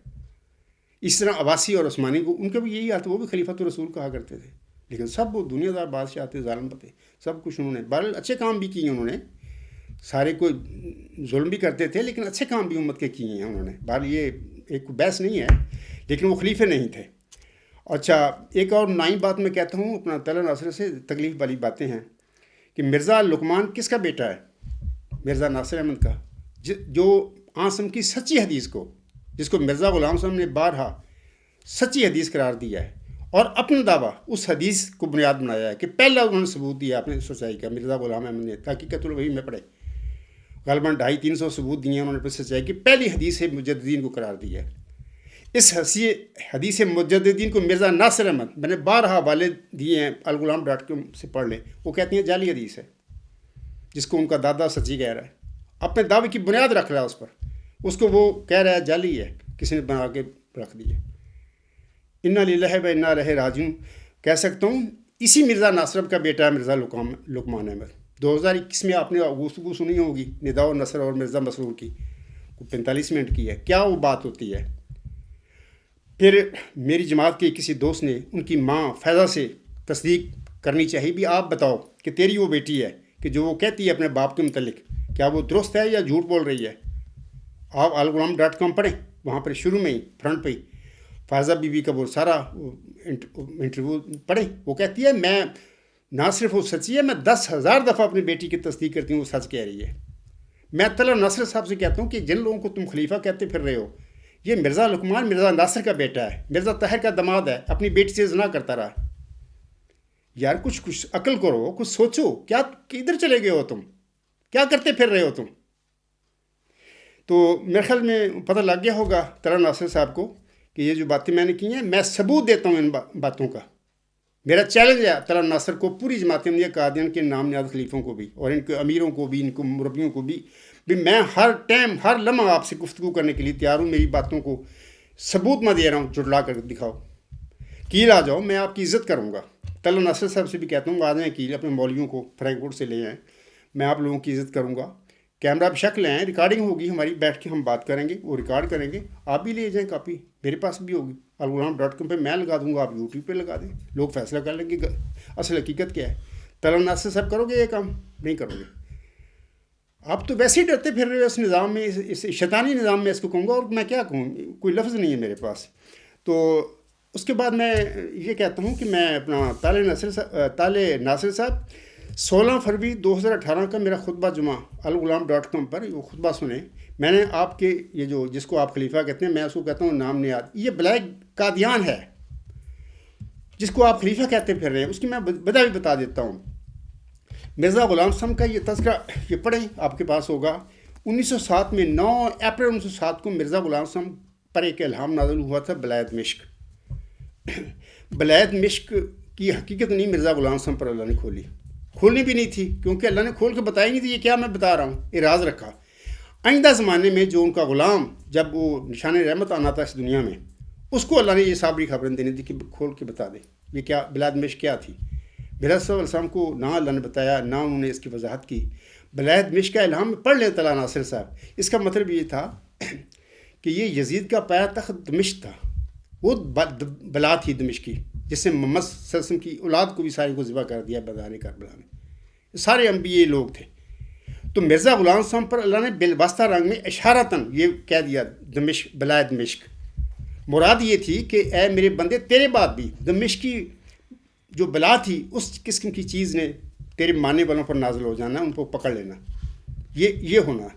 اس طرح عباسی اور عثمانی کو ان کا بھی یہی حال تھا، وہ بھی خلیفۃ الرسول کہا کرتے تھے، لیکن سب وہ دنیا دار بادشاہ تھے، ظالم تھے، سب کچھ انہوں نے بہرحال اچھے کام بھی کیے انہوں نے، سارے کوئی ظلم بھی کرتے تھے لیکن اچھے کام بھی امت کے کیے ہیں انہوں نے، بہرحال یہ ایک بحث نہیں ہے، لیکن وہ خلیفے نہیں تھے۔ اچھا، ایک اور نئی بات میں کہتا ہوں اپنا طلحہ ناصر سے، تکلیف والی باتیں ہیں کہ مرزا لقمان کس کا بیٹا ہے؟ مرزا ناصر احمد کا، جو آسم کی سچی حدیث کو، جس کو مرزا غلام صاحب نے بارہا سچی حدیث قرار دیا ہے اور اپنا دعویٰ اس حدیث کو بنیاد بنایا ہے کہ پہلا انہوں نے ثبوت دیا اپنے سچائی کا، مرزا غلام احمد نے تحقیقت الوحی میں پڑھے، غالباً 250-300 ثبوت دیے ہیں انہوں نے اپنی سچائی کی، پہلی حدیث مجددین کو قرار دیا ہے۔ اس حدیث مجددین کو مرزا ناصر احمد، میں نے بارہا حوالے دیے ہیں، الغلام.com سے پڑھ لیں، وہ کہتی ہیں جعلی حدیث ہے، جس کو ان کا دادا سچی کہہ رہا ہے، اپنے دعوے کی بنیاد رکھ رہا ہے اس پر، اس کو وہ کہہ رہا ہے جعلی ہے، کسی نے بنا کے رکھ دی ہے۔ انا للہ و انا الیہ راجعون کہہ سکتا ہوں، اسی مرزا ناصر کا بیٹا ہے مرزا لقمان احمد۔ 2021 میں آپ نے گفتگو سنی ہوگی نداء النصر اور مرزا مسرور کی، 45 منٹ کی ہے، کیا وہ بات ہوتی ہے؟ پھر میری جماعت کے کسی دوست نے ان کی ماں فیضہ سے تصدیق کرنی چاہیے، بھی آپ بتاؤ کہ تیری وہ بیٹی ہے کہ جو وہ کہتی ہے اپنے باپ کے متعلق، کیا وہ درست ہے یا جھوٹ بول رہی ہے؟ آپ الغلام.com پڑھیں، وہاں پر شروع میں ہی فرنٹ پہ ہی فائزہ بی بی کا وہ سارا انٹرویو پڑھیں، وہ کہتی ہے میں نہ صرف وہ سچی ہے، میں 10,000 دفعہ اپنی بیٹی کی تصدیق کرتی ہوں، وہ سچ کہہ رہی ہے۔ میں طلحہ ناصر صاحب سے کہتا ہوں کہ جن لوگوں کو تم خلیفہ کہتے پھر رہے ہو، یہ مرزا لقمان مرزا ناصر کا بیٹا ہے، مرزا طاہر کا داماد ہے، اپنی بیٹی سے زنا کرتا رہا۔ یار کچھ عقل کرو، کچھ سوچو، کیا کدھر چلے گئے ہو تم؟ کیا کرتے پھر رہے ہو تم؟ تو میرے خیال میں پتہ لگ گیا ہوگا طلحہ ناصر صاحب کو کہ یہ جو باتیں میں نے کی ہیں، میں ثبوت دیتا ہوں ان باتوں کا۔ میرا چیلنج ہے طلحہ ناصر کو، پوری جماعت احمدیہ قادیان کے نام نہاد خلیفوں کو بھی، اور ان کے امیروں کو بھی، ان کو مربیوں کو بھی میں ہر ٹائم ہر لمحہ آپ سے گفتگو کرنے کے لیے تیار ہوں۔ میری باتوں کو ثبوت میں دے رہا ہوں، جھٹلا کر دکھاؤ، کیل آ جاؤ، میں آپ کی عزت کروں گا۔ طلحہ ناصر صاحب سے بھی کہتا ہوں آ جائیں کیل، اپنے مولویوں کو فرینک فورٹ سے لے آئیں، میں آپ لوگوں کی عزت کروں گا۔ کیمرہ بھی شک لے آئیں، ریکارڈنگ ہوگی ہماری، بیٹھ کے ہم بات کریں گے، وہ ریکارڈ کریں گے، آپ بھی لے جائیں کاپی، میرے پاس بھی ہوگی، الغلام.com پہ میں لگا دوں گا، آپ یوٹیوب پہ لگا دیں، لوگ فیصلہ کر لیں گے اصل حقیقت کیا ہے۔ طلحہ ناصر صاحب کرو گے یہ کام؟ نہیں کرو گے، آپ تو ویسے ہی ڈرتے پھر رہے ہو اس نظام میں، اس شیطانی نظام میں اس کو کہوں گا، اور میں کیا کہوں، کوئی لفظ نہیں ہے میرے پاس۔ تو اس کے بعد میں یہ کہتا ہوں کہ میں اپنا طلحہ ناصر صاحب 16 فروری 2018 کا میرا خطبہ جمعہ الغلام.com پر وہ خطبہ سنیں، میں نے آپ کے یہ جو جس کو آپ خلیفہ کہتے ہیں، میں اس کو کہتا ہوں نام نہاد، یہ بلیک قادیان ہے جس کو آپ خلیفہ کہتے پھر رہے ہیں، اس کی میں وجہ بھی بتا دیتا ہوں۔ مرزا غلام صاحب کا یہ تذکرہ یہ پڑھیں، آپ کے پاس ہوگا۔ 1907 میں 9 اپریل 1907 کو مرزا غلام صاحب پر ایک الہام نازل ہوا تھا، بلایت مشک۔ بلایت مشک کی حقیقت نہیں مرزا غلام صاحب پر اللہ نے کھولنی بھی نہیں تھی، کیونکہ اللہ نے کھول کے بتائی نہیں تھی، یہ کیا میں بتا رہا ہوں، اعراض رکھا۔ آئندہ زمانے میں جو ان کا غلام جب وہ نشان رحمت آنا تھا اس دنیا میں، اس کو اللہ نے یہ صابری خبریں دینی تھی کہ کھول کے بتا دے یہ کیا بلایت مشک کیا تھی۔ مرزا صلی اللہ علیہ وسلم کو نہ اللہ نے بتایا، نہ انہوں نے اس کی وضاحت کی۔ بلایت مشک کا الہام پڑھ لیں طلحہ ناصر صاحب، اس کا مطلب یہ تھا کہ یہ یزید کا پایا تخت دمشق تھا، وہ بلا تھی دمشق کی، جس سے محمد صلی اللہ علیہ وسلم کی اولاد کو بھی ساری کو ذبح کر دیا بدار کربلا میں، سارے انبیاء لوگ تھے۔ تو مرزا غلام صاحب پر اللہ نے بالواسطہ رنگ میں اشارتاً یہ کہہ دیا دمشق، بلایت دمشق، مراد یہ تھی کہ اے میرے بندے، تیرے بعد بھی دمشق کی جو بلا تھی اس قسم کی چیز نے تیرے ماننے والوں پر نازل ہو جانا، ان کو پکڑ لینا، یہ ہونا۔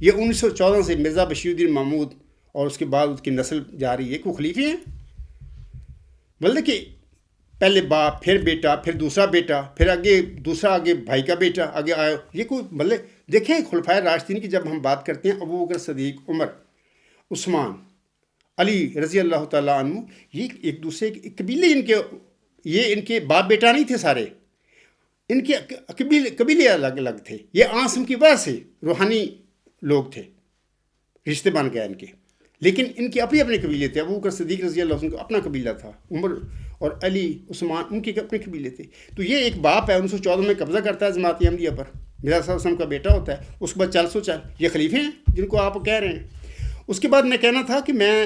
یہ 1914 سے مرزا بشیر الدین محمود اور اس کے بعد اس کی نسل جا رہی ہے، کوئی خلیفے ہیں بلکہ کہ پہلے باپ، پھر بیٹا، پھر دوسرا بیٹا، پھر آگے دوسرا، آگے بھائی کا بیٹا آگے آیا، یہ کوئی مطلب دیکھیں خلفائے راشدین کی جب ہم بات کرتے ہیں، ابوبکر صدیق، عمر، عثمان، علی رضی اللہ تعالیٰ عنہ، یہ ایک دوسرے کے قبیلے، یہ ان کے باپ بیٹا نہیں تھے سارے، ان کے قبیلے الگ الگ تھے، یہ آسم کی وجہ سے روحانی لوگ تھے، رشتے بن گئے ان کے، لیکن ان کے اپنے قبیلے تھے۔ ابوبکر صدیق رضی اللہ عنہ کا اپنا قبیلہ تھا، عمر اور علی، عثمان، ان کے اپنے قبیلے تھے۔ تو یہ ایک باپ ہے 1914 میں قبضہ کرتا ہے جماعت احمدیہ پر، مرزا صلی اللہ علیہ وسلم کا بیٹا ہوتا ہے، اس کے بعد 400 یہ خلیفے ہیں جن کو آپ کہہ رہے ہیں۔ اس کے بعد میں کہنا تھا کہ میں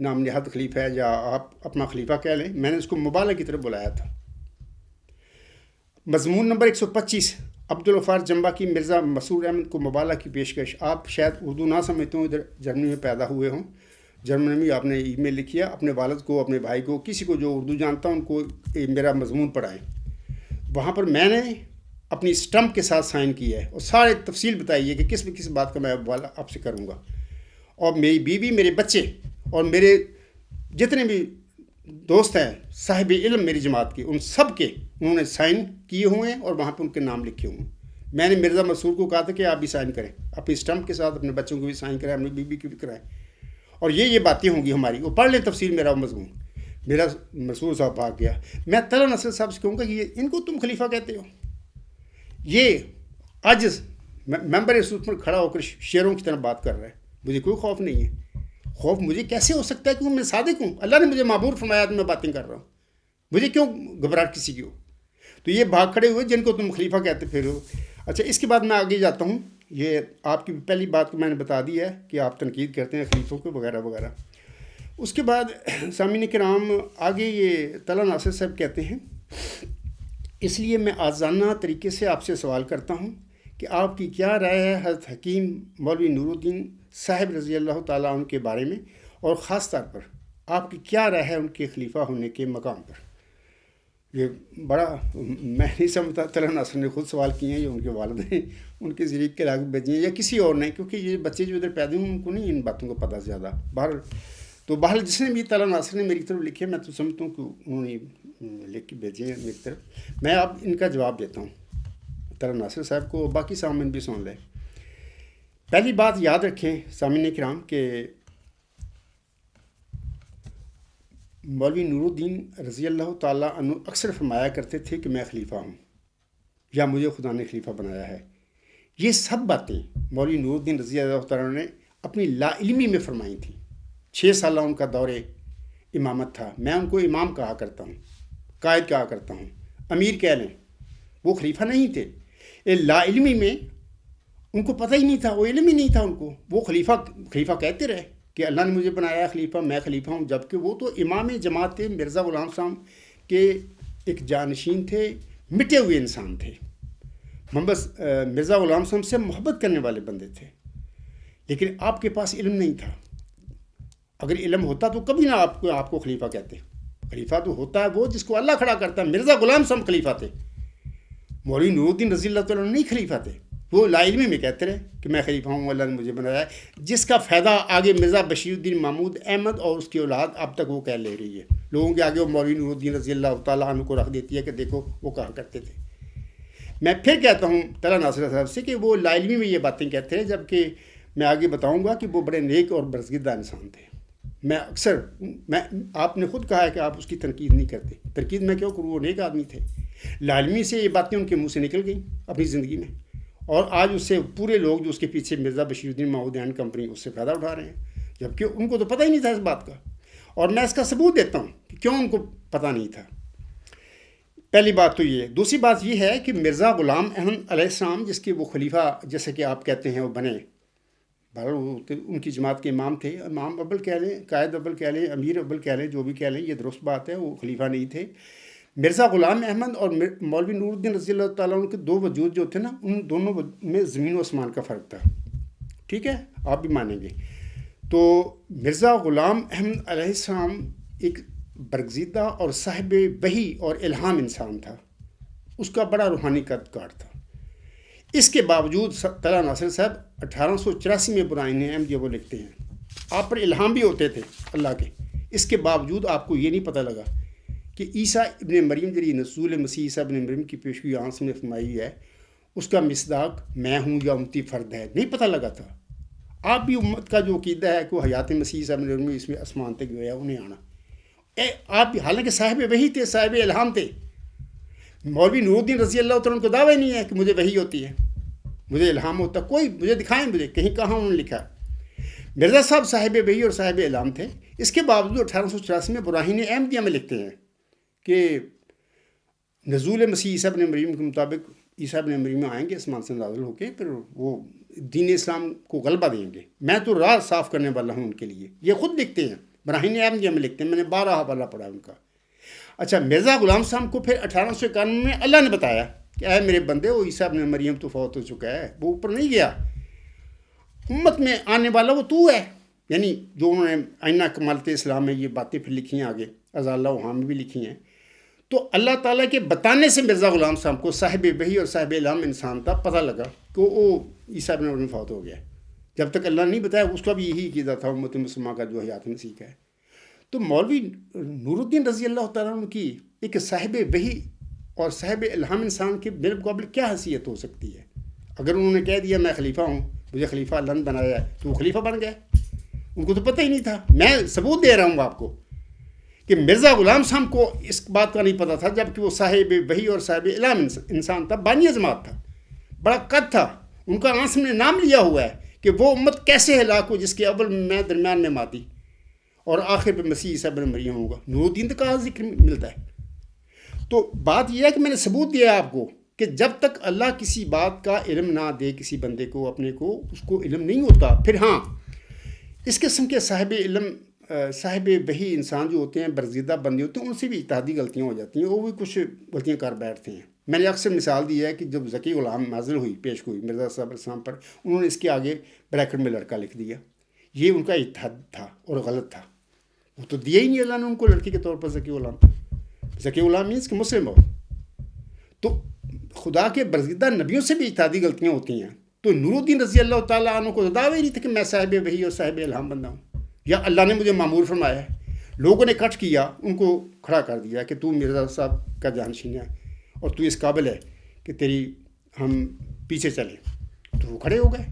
نام نہاد خلیفہ ہے یا آپ اپنا خلیفہ کہہ لیں، میں نے اس کو مبالغہ کی طرف بلایا تھا۔ مضمون نمبر 125، عبدالغفار جمبا کی مرزا مسرور احمد کو مبالغہ کی پیشکش۔ آپ شاید اردو نہ سمجھتے ہوں، ادھر جرمنی میں پیدا ہوئے ہوں، جرمنی میں آپ نے ای میل لکھیا اپنے والد کو، اپنے بھائی کو، کسی کو جو اردو جانتا ہوں ان کو میرا مضمون پڑھائیں۔ وہاں پر میں نے اپنی اسٹمپ کے ساتھ سائن کیا ہے اور سارے تفصیل بتائی ہے کہ کس بات کا میں آپ سے کروں گا، اور میری بیوی، میرے بچے اور میرے جتنے بھی دوست ہیں صاحب علم میری جماعت کے، ان سب کے انہوں نے سائن کیے ہوئے ہیں اور وہاں پہ ان کے نام لکھے ہوئے ہیں۔ میں نے مرزا مسرور کو کہا تھا کہ آپ بھی سائن کریں، اپنی اسٹمپ کے ساتھ اپنے بچوں کو بھی سائن کریں، اپنی بیوی کی بھی کرائیں، اور یہ باتیں ہوں گی ہماری، وہ پڑھ لیں تفصیل میرا مضمون۔ میرا مسرور صاحب بھاگ گیا۔ میں طلحہ ناصر صاحب سے کہوں گا کہ ان کو تم خلیفہ کہتے ہو؟ یہ عاجز ممبر رسول پر کھڑا ہو کر شیروں کی طرح بات کر رہا ہے۔ مجھے کوئی خوف نہیں ہے۔ خوف مجھے کیسے ہو سکتا ہے کیونکہ میں صادق ہوں، اللہ نے مجھے معبور فرمایا تو میں باتیں کر رہا ہوں، مجھے کیوں گھبراہٹ کسی کی ہو؟ تو یہ بھاگ کھڑے ہوئے جن کو تم خلیفہ کہتے پھر ہو۔ اچھا، اس کے بعد میں آگے جاتا ہوں۔ یہ آپ کی پہلی بات کو میں نے بتا دی ہے کہ آپ تنقید کرتے ہیں خلیفوں کو وغیرہ وغیرہ۔ اس کے بعد سامعین کرام آگے یہ طلحہ ناصر صاحب کہتے ہیں، اس لیے میں آزادانہ طریقے سے آپ سے سوال کرتا ہوں کہ آپ کی کیا رائے ہے حضرت حکیم مولوی نور الدین صاحب رضی اللہ تعالیٰ عنہ کے بارے میں، اور خاص طور پر آپ کی کیا رائے ہے ان کے خلیفہ ہونے کے مقام پر؟ یہ بڑا میں نہیں سمجھتا طلحہ ناصر نے خود سوال کیے ہیں، یہ ان کے والد ہیں، ان کے ذریعے کے لاگو بھیجے ہیں یا کسی اور نے، کیونکہ یہ بچے جو ادھر پیدا ہوئے ان کو نہیں ان باتوں کو پتہ زیادہ۔ بہرحال جس نے بھی طلحہ ناصر نے میری طرف لکھے، میں تو سمجھتا ہوں کہ انہوں نے لکھ کے بھیجے ہیں میری طرف۔ میں اب ان کا جواب دیتا ہوں طلحہ ناصر صاحب کو، باقی سامعین بھی سن لیں۔ پہلی بات یاد رکھیں سامعین کرام کہ مولوی نور الدین رضی اللہ تعالیٰ عنہ اکثر فرمایا کرتے تھے کہ میں خلیفہ ہوں یا مجھے خدا نے خلیفہ بنایا ہے۔ یہ سب باتیں مولوی نور الدین رضی اللہ تعالیٰ عنہ نے اپنی لا علمی میں فرمائی تھیں۔ 6 سالہ ان کا دور امامت تھا، میں ان کو امام کہا کرتا ہوں، قائد کہا کرتا ہوں، امیر کہہ لیں، وہ خلیفہ نہیں تھے۔ لا علمی میں ان کو پتہ ہی نہیں تھا، وہ علم ہی نہیں تھا ان کو، وہ خلیفہ کہتے رہے کہ اللہ نے مجھے بنایا خلیفہ، میں خلیفہ ہوں، جبکہ وہ تو امام جماعت تھے، مرزا غلام صاحب کے ایک جانشین تھے، مٹے ہوئے انسان تھے، مرزا غلام صاحب سے محبت کرنے والے بندے تھے، لیکن آپ کے پاس علم نہیں تھا۔ اگر علم ہوتا تو کبھی نہ آپ کو خلیفہ کہتے۔ خلیفہ تو ہوتا ہے وہ جس کو اللہ کھڑا کرتا ہے۔ مرزا غلام صاحب خلیفہ تھے، مولوی نور الدین رضی اللہ تعالیٰ نہیں خلیفہ تھے۔ وہ لا علمی میں کہتے رہے کہ میں خلیفہ ہوں، اللہ نے مجھے بنایا ہے، جس کا فائدہ آگے مرزا بشیر الدین محمود احمد اور اس کی اولاد اب تک وہ کہہ لے رہی ہے۔ لوگوں کے آگے وہ مولوی نور الدین رضی اللہ تعالیٰ عنہ کو رکھ دیتی ہے کہ دیکھو وہ کہا کرتے تھے۔ میں پھر کہتا ہوں طلحہ ناصر صاحب سے کہ وہ لا علمی میں یہ باتیں کہتے ہیں، جبکہ میں آگے بتاؤں گا کہ وہ بڑے نیک اور برزگیدہ انسان تھے۔ آپ نے خود کہا ہے کہ آپ اس کی تنقید نہیں کرتے، تنقید میں کیوں کروں، وہ نیک آدمی تھے۔ لا علمی سے یہ باتیں ان کے منہ سے نکل گئیں اپنی زندگی میں، اور آج اس سے پورے لوگ جو اس کے پیچھے مرزا بشیر الدین محمود اینڈ کمپنی اس سے فائدہ اٹھا رہے ہیں، جبکہ ان کو تو پتہ ہی نہیں تھا اس بات کا، اور میں اس کا ثبوت دیتا ہوں کہ کیوں ان کو پتہ نہیں تھا۔ پہلی بات تو یہ۔ دوسری بات یہ ہے کہ مرزا غلام احمد علیہ السلام جس کے وہ خلیفہ جیسے کہ آپ کہتے ہیں وہ بنے، وہ ان کی جماعت کے امام تھے، امام اول کہہ لیں، قائد اول کہہ لیں، امیر اول کہہ لیں، جو بھی کہہ لیں، یہ درست بات ہے، وہ خلیفہ نہیں تھے۔ مرزا غلام احمد اور مولوی نور الدین رضی اللہ تعالیٰ عنہ کے دو وجود جو تھے نا، ان دونوں میں زمین و آسمان کا فرق تھا، ٹھیک ہے، آپ بھی مانیں گے۔ تو مرزا غلام احمد علیہ السلام ایک برگزیدہ اور صاحب وحی اور الہام انسان تھا، اس کا بڑا روحانی قد کاٹ تھا۔ اس کے باوجود طلحہ ناصر صاحب 1884 میں برائن احمدیہ وہ لکھتے ہیں، آپ پر الہام بھی ہوتے تھے اللہ کے، اس کے باوجود آپ کو یہ نہیں پتہ لگا کہ عیسیٰ ابن مریم جی نزول مسیح عیسیٰ ابن مریم کی پیشگوئی آنس میں فرمائی ہے، اس کا مصداق میں ہوں یا امتی فرد ہے، نہیں پتہ لگا تھا۔ آپ بھی امت کا جو عقیدہ ہے کہ وہ حیات مسیح عیسیٰ ابن مریم اس میں آسمان تک گیا انہیں آنا، آپ بھی حالانکہ صاحب وحی تھے، صاحب الہام تھے۔ مولوی نور الدین رضی اللہ تعالیٰ کو دعویٰ نہیں ہے کہ مجھے وحی ہوتی ہے، مجھے الہام ہوتا، کوئی مجھے دکھائیں، مجھے کہیں کہاں انہوں نے لکھا۔ مرزا صاحب صاحب وحی اور صاحب الہام تھے، اس کے باوجود 1884 میں براہین احمدیہ میں لکھتے ہیں کہ نزول مسیح عیسیٰ ابن مریم کے مطابق عیسیٰ ابن مریم آئیں گے آسمان سے نازل ہو کے، پھر وہ دین اسلام کو غلبہ دیں گے، میں تو راہ صاف کرنے والا ہوں ان کے لیے. یہ خود لکھتے ہیں، براہین احمدیہ میں لکھتے ہیں، میں نے 12 حوالہ پڑھا ان کا. اچھا، مرزا غلام صاحب کو پھر 1891 میں اللہ نے بتایا کہ اے میرے بندے، وہ عیسیٰ ابن مریم تو فوت ہو چکا ہے، وہ اوپر نہیں گیا، امت میں آنے والا وہ تو ہے. یعنی جو انہوں نے آئینہ کمالت اسلام میں یہ باتیں پھر لکھی ہیں، آگے ازالہ وہاں میں بھی لکھی ہیں. تو اللہ تعالیٰ کے بتانے سے مرزا غلام صاحب کو صاحب وحی اور صاحب الہام انسان تھا، پتہ لگا کہ وہ عیسیٰ ابن مریم فوت ہو گیا. جب تک اللہ نہیں بتایا اس کا بھی یہی عقیدہ تھا امت مسلمہ کا جو حیات مسیح کا ہے. تو مولوی نور الدین رضی اللہ تعالیٰ عنہ کی ایک صاحب وحی اور صاحب الہام انسان کے بالمقابل کیا حیثیت ہو سکتی ہے؟ اگر انہوں نے کہہ دیا میں خلیفہ ہوں، مجھے خلیفہ اللہ نے بنایا ہے، تو وہ خلیفہ بن گئے. ان کو تو پتہ ہی نہیں تھا. میں ثبوت دے رہا ہوں آپ کو کہ مرزا غلام صاحب کو اس بات کا نہیں پتہ تھا، جبکہ وہ صاحب وحی اور صاحب الہام انسان تھا، بانی جماعت تھا، بڑا قد تھا. ان کا آنسم نے نام لیا ہوا ہے کہ وہ امت کیسے ہلاک ہو جس کے اول میں درمیان میں ماتی اور آخر پہ مسیح عیسیٰ ابن مریم ہوگا. نور الدین کا ذکر ملتا ہے. تو بات یہ ہے کہ میں نے ثبوت دیا آپ کو کہ جب تک اللہ کسی بات کا علم نہ دے کسی بندے کو، اپنے کو، اس کو علم نہیں ہوتا. پھر ہاں، اس قسم کے صاحب علم، صاحب وحی انسان جو ہوتے ہیں، برزیدہ بندے ہوتے ہیں، ان سے بھی اجتہادی غلطیاں ہو جاتی ہیں، وہ بھی کچھ غلطیاں کر بیٹھتے ہیں. میں نے اکثر مثال دی ہے کہ جب ذکی غلام نازل ہوئی، پیش ہوئی مرزا صاحب السلام پر، انہوں نے اس کے آگے بریکٹ میں لڑکا لکھ دیا. یہ ان کا اجتہاد تھا اور غلط تھا. وہ تو دیا ہی نہیں اللہ نے ان کو لڑکی کے طور پر ذکی غلام. ذکی غلام مینس کہ مسلم ہو. تو خدا کے برزیدہ نبیوں سے بھی اجتہادی غلطیاں ہوتی ہیں. تو نور الدین رضی اللہ تعالیٰ عنہ کو دعویٰ ہی نہیں تھا کہ میں صاحب وحی اور صاحب الہام بندہ ہوں، یا اللہ نے مجھے معمور فرمایا ہے. لوگوں نے کٹ کیا، ان کو کھڑا کر دیا کہ تو مرزا صاحب کا جانشین ہے اور تو اس قابل ہے کہ تیری ہم پیچھے چلیں. تو وہ کھڑے ہو گئے.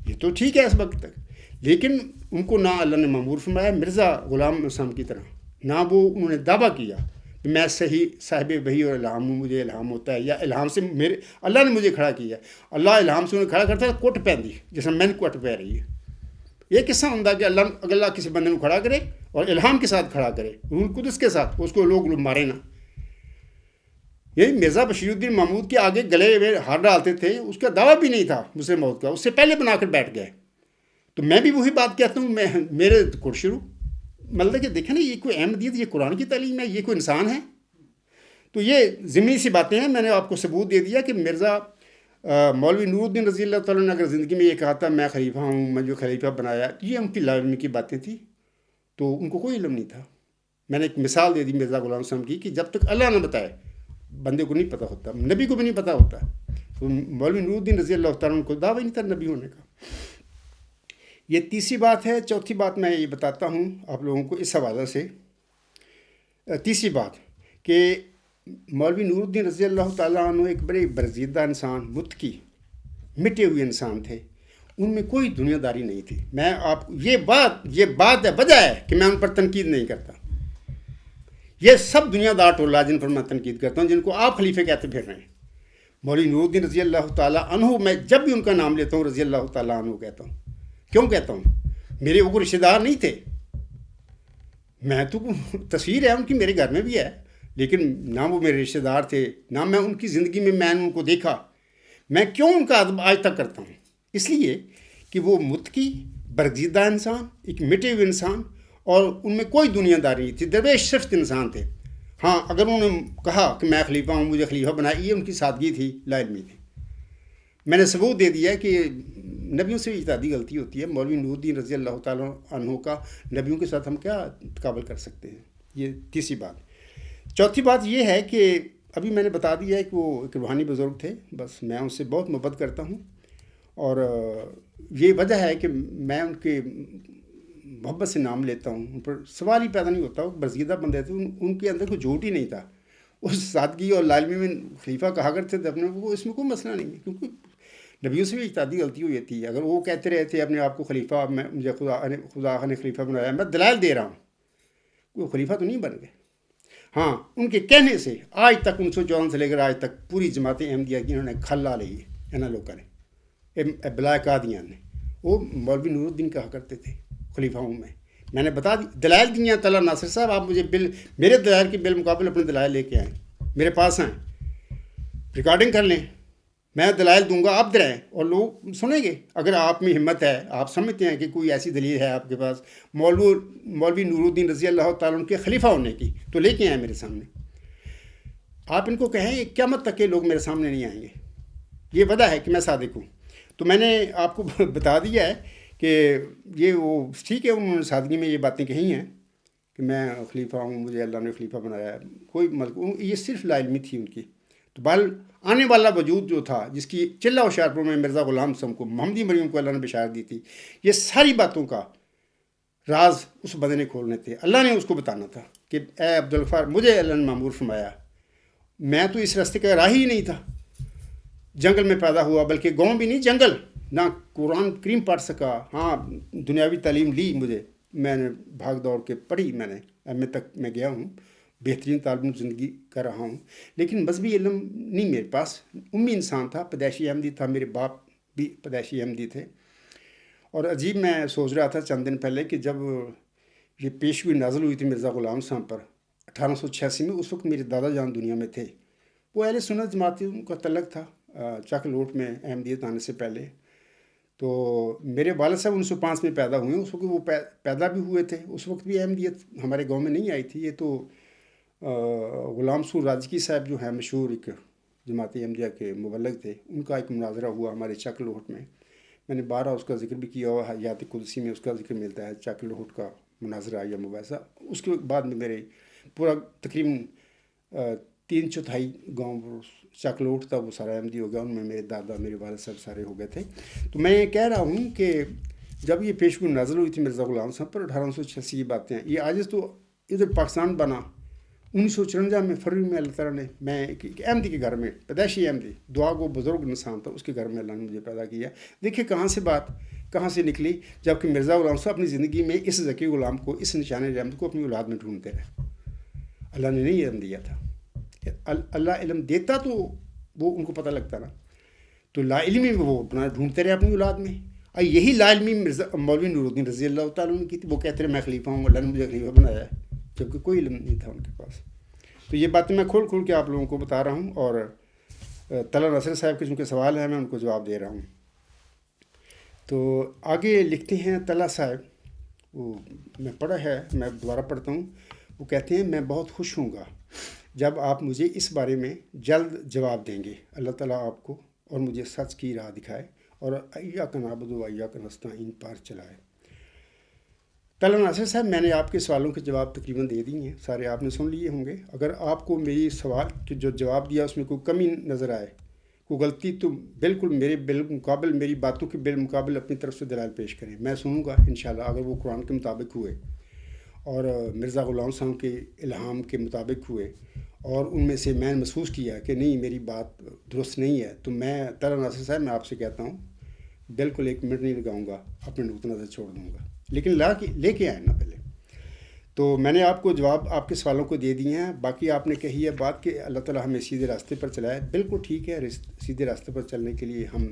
یہ تو ٹھیک ہے اس وقت تک، لیکن ان کو نہ اللہ نے معمور فرمایا مرزا غلام صاحب کی طرح، نہ وہ انہوں نے دعویٰ کیا کہ میں صحیح صاحب وحی اور الہام ہوں، مجھے الہام ہوتا ہے، یا الہام سے میرے اللہ نے مجھے کھڑا کیا. اللہ الہام سے انہیں کھڑا کرتا ہے، کوٹ پہن دی جیسا میں نے کوٹ پہ رہی ہے. یہ قصہ ہوتا کہ اللہ کسی بندے کو کھڑا کرے اور الہام کے ساتھ کھڑا کرے، روح القدس کے ساتھ، اس کو لوگ مارے نہ. یہی مرزا بشیر الدین محمود کے آگے گلے میں ہار ڈالتے تھے، اس کا دعویٰ بھی نہیں تھا مسلم موت کا، اس سے پہلے بنا کر بیٹھ گئے. تو میں بھی وہی بات کہتا ہوں، میرے کوٹ شروع مطلب کہ دیکھیں نا، یہ کوئی احمدیت، یہ قرآن کی تعلیم ہے، یہ کوئی انسان ہے. تو یہ ضمنی سی باتیں ہیں. میں نے آپ کو ثبوت دے دیا کہ مرزا مولوی نور الدین رضی اللہ تعالیٰ نے اگر زندگی میں یہ کہا تھا میں خلیفہ ہوں، میں جو خلیفہ بنایا، یہ ان کی لا علمی کی باتیں تھیں، تو ان کو کوئی علم نہیں تھا. میں نے ایک مثال دے دی مرزا غلام صاحب کی کہ جب تک اللہ نہ بتائے بندے کو نہیں پتہ ہوتا، نبی کو بھی نہیں پتہ ہوتا. تو مولوی نور الدین رضی اللہ تعالیٰ کو دعویٰ نہیں تھا نبی ہونے کا. یہ تیسری بات ہے. چوتھی بات میں یہ بتاتا ہوں آپ لوگوں کو اس حوالے سے. تیسری بات کہ مولوی نور الدین رضی اللہ تعالیٰ عنہ ایک بڑے برزیدہ انسان، متقی، مٹے ہوئے انسان تھے. ان میں کوئی دنیا داری نہیں تھی. میں آپ یہ بات ہے، وجہ ہے کہ میں ان پر تنقید نہیں کرتا. یہ سب دنیا دار ٹولہ جن پر میں تنقید کرتا ہوں، جن کو آپ خلیفے کہتے پھر رہے ہیں. مولوی نور الدین رضی اللہ تعالیٰ عنہ، میں جب بھی ان کا نام لیتا ہوں رضی اللہ تعالیٰ عنہ کہتا ہوں. کیوں کہتا ہوں؟ میرے وہ رشتہ دار نہیں تھے. میں تو تصویر ہے ان کی میرے گھر میں بھی ہے، لیکن نہ وہ میرے رشتہ دار تھے، نہ میں ان کی زندگی میں نے ان کو دیکھا. میں کیوں ان کا ادب آج تک کرتا ہوں؟ اس لیے کہ وہ متقی، برگزیدہ انسان، ایک مٹے ہوئے انسان، اور ان میں کوئی دنیا داری نہیں تھی، درویش صرف انسان تھے. ہاں، اگر انہوں نے کہا کہ میں خلیفہ ہوں، مجھے خلیفہ بنایا، یہ ان کی سادگی تھی، لا علمی تھی. میں نے ثبوت دے دیا کہ نبیوں سے اجتہادی غلطی ہوتی ہے. مولوی نور الدین رضی اللہ تعالیٰ عنہ کا نبیوں کے ساتھ ہم کیا تقابل کر سکتے ہیں؟ یہ تیسری بات. چوتھی بات یہ ہے کہ ابھی میں نے بتا دیا ہے کہ وہ ایک روحانی بزرگ تھے. بس میں ان سے بہت محبت کرتا ہوں، اور یہ وجہ ہے کہ میں ان کے محبت سے نام لیتا ہوں. ان پر سوال ہی پیدا نہیں ہوتا. وہ برزیدہ بندے تھے، ان کے اندر کوئی جھوٹ ہی نہیں تھا. اس سادگی اور لالمی میں خلیفہ کہا کرتے تھے اپنے کو، اس میں کوئی مسئلہ نہیں ہے، کیونکہ نبیوں سے بھی اجتہادی غلطی ہوئی تھی. اگر وہ کہتے رہے تھے اپنے آپ کو خلیفہ، مجھے خدا نے خلیفہ بنایا، میں دلائل دے رہا ہوں، کوئی خلیفہ تو نہیں بن گئے. ہاں، ان کے کہنے سے آج تک 1954 سے لے کر آج تک پوری جماعت احمدیہ کی انہوں نے کھلا لی ہے. انہوں لوگوں نے بلائے قادیان نے، وہ مولوی نور الدین کہا کرتے تھے خلیفہ ہوں میں نے بتا دی دلائل دیا. طلع ناصر صاحب، آپ مجھے میرے دلائل کے بالمقابل اپنے دلائل لے کے آئیں، میرے پاس ہیں، ریکارڈنگ کر لیں. میں دلائل دوں گا، آپ ڈرائیں اور لوگ سنیں گے۔ اگر آپ میں ہمت ہے، آپ سمجھتے ہیں کہ کوئی ایسی دلیل ہے آپ کے پاس مولوی نور الدین رضی اللہ تعالیٰ عنہ کے خلیفہ ہونے کی، تو لے کے آئیں میرے سامنے۔ آپ ان کو کہیں قیامت تک کے لوگ میرے سامنے نہیں آئیں گے، یہ وعدہ ہے کہ میں صادق ہوں۔ تو میں نے آپ کو بتا دیا ہے کہ یہ وہ ٹھیک ہے، انہوں نے سادگی میں یہ باتیں کہی ہیں کہ میں خلیفہ ہوں، مجھے اللہ نے خلیفہ بنایا ہے، کوئی یہ صرف لا علمی تھی ان کی۔ تو بال آنے والا وجود جو تھا، جس کی چلہ و شارپور میں مرزا غلام سم کو، محمدی مریم کو اللہ نے بشارت دی تھی، یہ ساری باتوں کا راز اس بندے نے کھولنے تھے۔ اللہ نے اس کو بتانا تھا کہ اے عبدالغفار، مجھے اللہ نے معمور فرمایا، میں تو اس راستے کا راہ ہی نہیں تھا، جنگل میں پیدا ہوا، بلکہ گاؤں بھی نہیں، جنگل، نہ قرآن کریم پڑھ سکا، ہاں دنیاوی تعلیم لی مجھے، میں نے بھاگ دوڑ کے پڑھی، میں نے ایم اے تک میں گیا ہوں، بہترین طالب زندگی کر رہا ہوں، لیکن مذہبی علم نہیں میرے پاس، امی انسان تھا، پیدائشی احمدی تھا، میرے باپ بھی پیدائشی احمدی تھے۔ اور عجیب، میں سوچ رہا تھا چند دن پہلے کہ جب یہ پیشگوئی نازل ہوئی تھی مرزا غلام صاحب پر 1886 میں، اس وقت میرے دادا جان دنیا میں تھے، وہ اہل سنت جماعتی ان کا تعلق تھا چک لوٹ میں احمدیت آنے سے پہلے۔ تو میرے والد صاحب 1905 میں پیدا ہوئے، اس وقت وہ پیدا بھی ہوئے تھے، اس وقت بھی احمدیت ہمارے گاؤں میں نہیں آئی تھی۔ یہ تو غلام سور راجکی صاحب جو ہیں مشہور ایک جماعت احمدیہ کے مبلغ تھے، ان کا ایک مناظرہ ہوا ہمارے چک لوٹ میں نے بارہ اس کا ذکر بھی کیا ہوا، حیات قدسی میں اس کا ذکر ملتا ہے، چک لوٹ کا مناظرہ یا مباحثہ۔ اس کے بعد میں میرے پورا تقریباً 3/4 گاؤں چک لوٹ تھا وہ سارا احمدی ہو گیا، ان میں میرے دادا میرے والد صاحب سارے ہو گئے تھے۔ تو میں یہ کہہ رہا ہوں کہ جب یہ پیشگوئی نازل ہوئی تھی مرزا غلام صاحب پر 1886 یہ باتیں، یہ آج تو ادھر پاکستان بنا 1954 میں فروری میں اللہ تعالیٰ نے، میں ایک احمدی کے گھر میں، پیدائشی احمدی، دعا گو بزرگ انسان تھا، اس کے گھر میں اللہ نے مجھے پیدا کیا۔ دیکھیں کہاں سے بات کہاں سے نکلی، جبکہ مرزا غلام صاحب اپنی زندگی میں اس ذکی غلام کو، اس نشان رحمت کو اپنی اولاد میں ڈھونڈتے رہے۔ اللہ نے نہیں علم دیا تھا، اللہ علم دیتا تو وہ ان کو پتہ لگتا نا، تو لا علمی میں وہ اپنا ڈھونڈتے رہے اپنی اولاد میں۔ اور یہی لا علمی مولوی نور الدین رضی اللہ تعالیٰ عنہ کی تھی، وہ کہتے رہے میں خلیفہ ہوں، اللہ نے مجھے خلیفہ بنایا ہے، جبکہ کوئی علم نہیں تھا ان کے پاس۔ تو یہ باتیں میں کھول کے آپ لوگوں کو بتا رہا ہوں، اور طلحہ ناصر صاحب کے چونکہ سوال ہیں میں ان کو جواب دے رہا ہوں۔ تو آگے لکھتے ہیں طلحہ صاحب، وہ میں پڑھا ہے، میں دوبارہ پڑھتا ہوں۔ وہ کہتے ہیں میں بہت خوش ہوں گا جب آپ مجھے اس بارے میں جلد جواب دیں گے، اللہ تعالیٰ آپ کو اور مجھے سچ کی راہ دکھائے اور ایاک نعبد و ایاک نستعین پار چلائے۔ طلحہ ناصر صاحب، میں نے آپ کے سوالوں کے جواب تقریباً دے دیے ہیں، سارے آپ نے سن لیے ہوں گے۔ اگر آپ کو میری سوال کے جو جواب دیا اس میں کوئی کمی نظر آئے، کوئی غلطی، تو بالکل میرے بالمقابل، میری باتوں کے بالمقابل اپنی طرف سے دلائل پیش کریں، میں سنوں گا انشاءاللہ۔ اگر وہ قرآن کے مطابق ہوئے اور مرزا غلام صاحب کے الہام کے مطابق ہوئے، اور ان میں سے میں نے محسوس کیا کہ نہیں میری بات درست نہیں ہے، تو میں طلحہ ناصر صاحب میں آپ سے کہتا ہوں بالکل 1 منٹ نہیں لگاؤں گا، اپنے نقطہ نظر چھوڑ دوں گا، لیکن لے کے آئیں نا پہلے۔ تو میں نے آپ کو جواب آپ کے سوالوں کو دے دیے ہیں۔ باقی آپ نے کہی ہے بات کہ اللہ تعالیٰ ہمیں سیدھے راستے پر چلائے، بالکل ٹھیک ہے۔ سیدھے راستے پر چلنے کے لیے ہم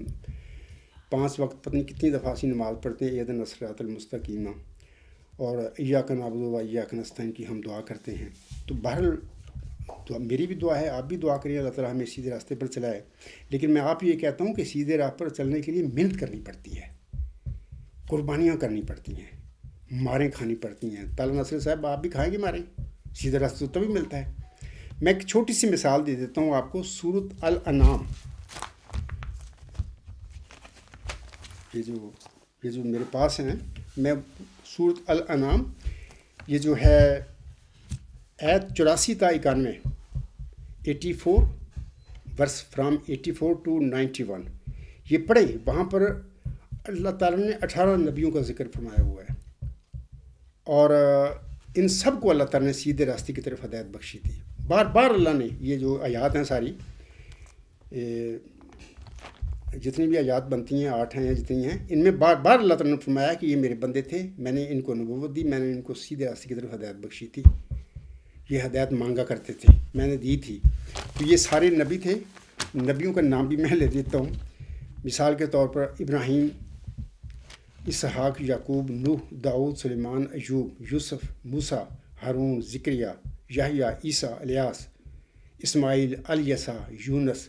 5 وقت پتہ نہیں کتنی دفعہ سی نماز پڑھتے ہیں، اہدنا الصراط المستقیم، اور ایاک نعبد و ایاک نستعین کی ہم دعا کرتے ہیں۔ تو بہرحال تو میری بھی دعا ہے، آپ بھی دعا کریے اللہ تعالیٰ ہمیں سیدھے راستے پر چلائے۔ لیکن میں آپ یہ کہتا ہوں کہ سیدھے راہ پر چلنے کے لیے محنت کرنی پڑتی ہے، قربانیاں کرنی پڑتی ہیں، ماریں کھانی پڑتی ہیں۔ طلحہ ناصر صاحب آپ بھی کھائیں گے ماریں، سیدھے راستے تو تبھی ملتا ہے۔ میں ایک چھوٹی سی مثال دے دیتا ہوں آپ کو، سورۃ الانعام، یہ جو میرے پاس ہیں، میں سورۃ الانعام، یہ جو ہے آیت 84 تا 91، 84 ورس فرام 84 to 91، یہ پڑھیں۔ وہاں پر اللہ تعالیٰ نے 18 نبیوں کا ذکر فرمایا ہوا ہے، اور ان سب کو اللہ تعالیٰ نے سیدھے راستے کی طرف ہدایت بخشی تھی۔ بار بار اللہ نے، یہ جو آیات ہیں ساری، جتنی بھی آیات بنتی ہیں 8 ہیں یا جتنی ہیں، ان میں بار بار اللہ تعالیٰ نے فرمایا کہ یہ میرے بندے تھے، میں نے ان کو نبوت دی، میں نے ان کو سیدھے راستے کی طرف ہدایت بخشی تھی، یہ ہدایت مانگا کرتے تھے، میں نے دی تھی۔ تو یہ سارے نبی تھے، نبیوں کا نام بھی میں لے دیتا ہوں۔ مثال کے طور پر ابراہیم، اسحاق، یعقوب، نوح، داؤد، سلیمان، ایوب، یوسف، موسیٰ، ہارون، زکریا، یحییٰ، عیسیٰ، الیاس، اسماعیل، الیسع، یونس،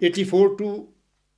84 to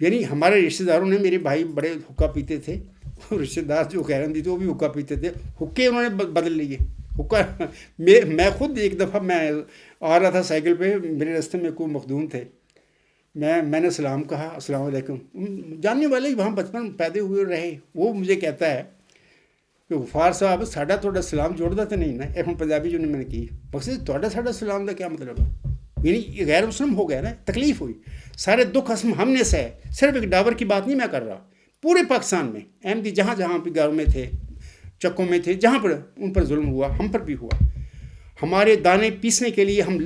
یعنی ہمارے رشتہ داروں نے، میرے بھائی بڑے حقہ پیتے تھے، رشتہ دار جو غیر احمدی تھے وہ بھی حقہ پیتے تھے، حقے انہوں نے بدل لیے حقہ۔ میں خود ایک دفعہ میں آ رہا تھا سائیکل پہ، میرے راستے میں کوئی مخدوم تھے، میں نے سلام کہا، السلام علیکم، جاننے والے ہی وہاں بچپن پیدا ہوئے رہے، وہ مجھے کہتا ہے کہ غفار صاحب ساڈا تھوڑا سلام جوڑتا تو نہیں نا، ایک پنجابی جو نے میں نے کی، مقصد تھوڑا ساڈا سلام کا کیا مطلب ہے؟ یعنی غیر مسلم ہو گیا نا، تکلیف ہوئی، سارے دکھ ہم نے سہے، صرف ایک ڈاور کی بات نہیں میں کر رہا، پورے پاکستان میں احمدی جہاں جہاں بھی گھروں میں تھے، چکوں میں تھے، جہاں پر ان پر ظلم ہوا، ہم پر بھی ہوا۔ ہمارے دانے پیسنے کے لیے ہم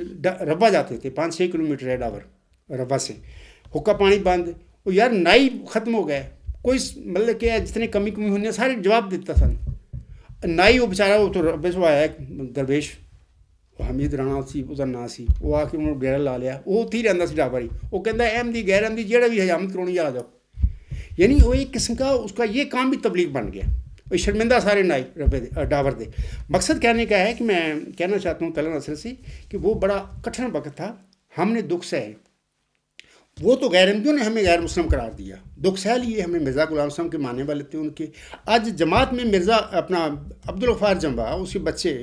ربا جاتے تھے، 5-6 کلومیٹر ہے ڈاور ربا سے، حقہ پانی بند، وہ یار نائی ختم ہو گئے، کوئی مطلب کہ جتنے کمی ہونے سارے جواب دیتا تھا نائی، وہ بیچارہ وہ تو ربے سے آیا درویش حمید رانا سی ادھر نا سی، وہ آ کے انہوں نے ڈیرا لا لیا، وہ اتھی رہتا سی ڈابر ہی، وہ کہتا ہے احمدی غیر احمدی جہاں بھی حجامت کرونی آ جاؤ، یعنی وہ ایک قسم کا اس کا یہ کام بھی تبلیغ بن گیا، وہ شرمندہ سارے نائی ربے ڈاور دے۔ مقصد کہنے کا ہے کہ میں کہنا چاہتا ہوں طلعت ناصر سے کہ وہ بڑا کٹھن وقت تھا، ہم نے دکھ سہے، وہ تو غیر احمدیوں نے ہمیں غیر مسلم قرار دیا، دکھ سہ لیے، ہمیں مرزا غلام صاحب کے ماننے والے تھے ان کے، آج جماعت میں مرزا اپنا عبدالغفار جمبا اس کے بچے،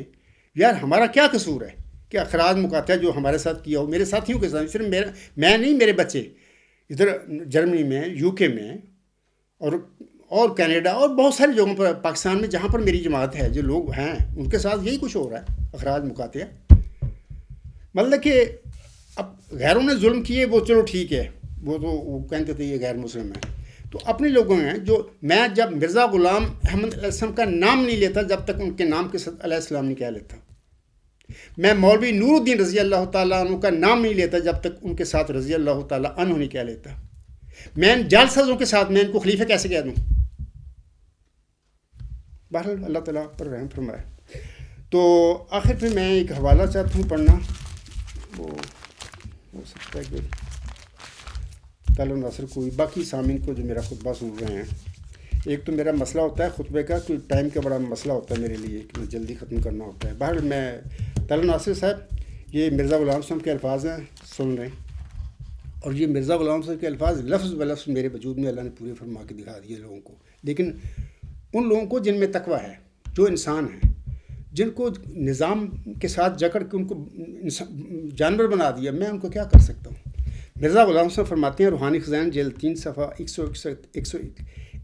یار ہمارا کیا قصور ہے کہ اخراج مقاطعہ جو ہمارے ساتھ کیا ہو، میرے ساتھیوں کے ساتھ، صرف میں نہیں، میرے بچے ادھر جرمنی میں، یو کے میں اور کینیڈا اور بہت ساری جگہوں پر پاکستان میں جہاں پر میری جماعت ہے، جو لوگ ہیں ان کے ساتھ یہی کچھ ہو رہا ہے، اخراج مقاطعہ، مطلب کہ اب غیروں نے ظلم کیے وہ چلو ٹھیک ہے، وہ تو وہ کہتے تھے یہ غیر مسلم ہے، تو اپنے لوگوں ہیں جو، میں جب مرزا غلام احمد علیہ السلام کا نام نہیں لیتا جب تک ان کے نام کے ساتھ علیہ السلام نہیں کہہ لیتا، میں مولوی نور الدین رضی اللہ تعالیٰ عنہ کا نام نہیں لیتا جب تک ان کے ساتھ رضی اللہ تعالیٰ عنہ نہیں کہہ لیتا، میں ان جالسازوں کے ساتھ میں ان کو خلیفہ کیسے کہہ دوں؟ بہرحال اللہ تعالیٰ پر رحم فرمائے۔ تو آخر پہ میں ایک حوالہ چاہتا ہوں پڑھنا، وہ ہو سکتا ہے کہ طلعت ناصر کوئی باقی سامعین کو جو میرا خطبہ سن رہے ہیں، ایک تو میرا مسئلہ ہوتا ہے خطبے کا، کوئی ٹائم کا بڑا مسئلہ ہوتا ہے میرے لیے کہ جلدی ختم کرنا ہوتا ہے۔ بہرحال میں طلعت ناصر صاحب، یہ مرزا غلام صاحب کے الفاظ ہیں، سن رہے ہیں، اور یہ مرزا غلام صاحب کے الفاظ لفظ بلفظ میرے وجود میں اللہ نے پورے فرما کے دکھا دیے لوگوں کو، لیکن ان لوگوں کو جن میں تقوی ہے، جو انسان ہیں، جن کو نظام کے ساتھ جکڑ کے ان کو جانور بنا دیا، میں ان کو کیا کر سکتا ہوں؟ مرزا غلام صاحب فرماتے ہیں، روحانی خزائن جلد 3 صفحہ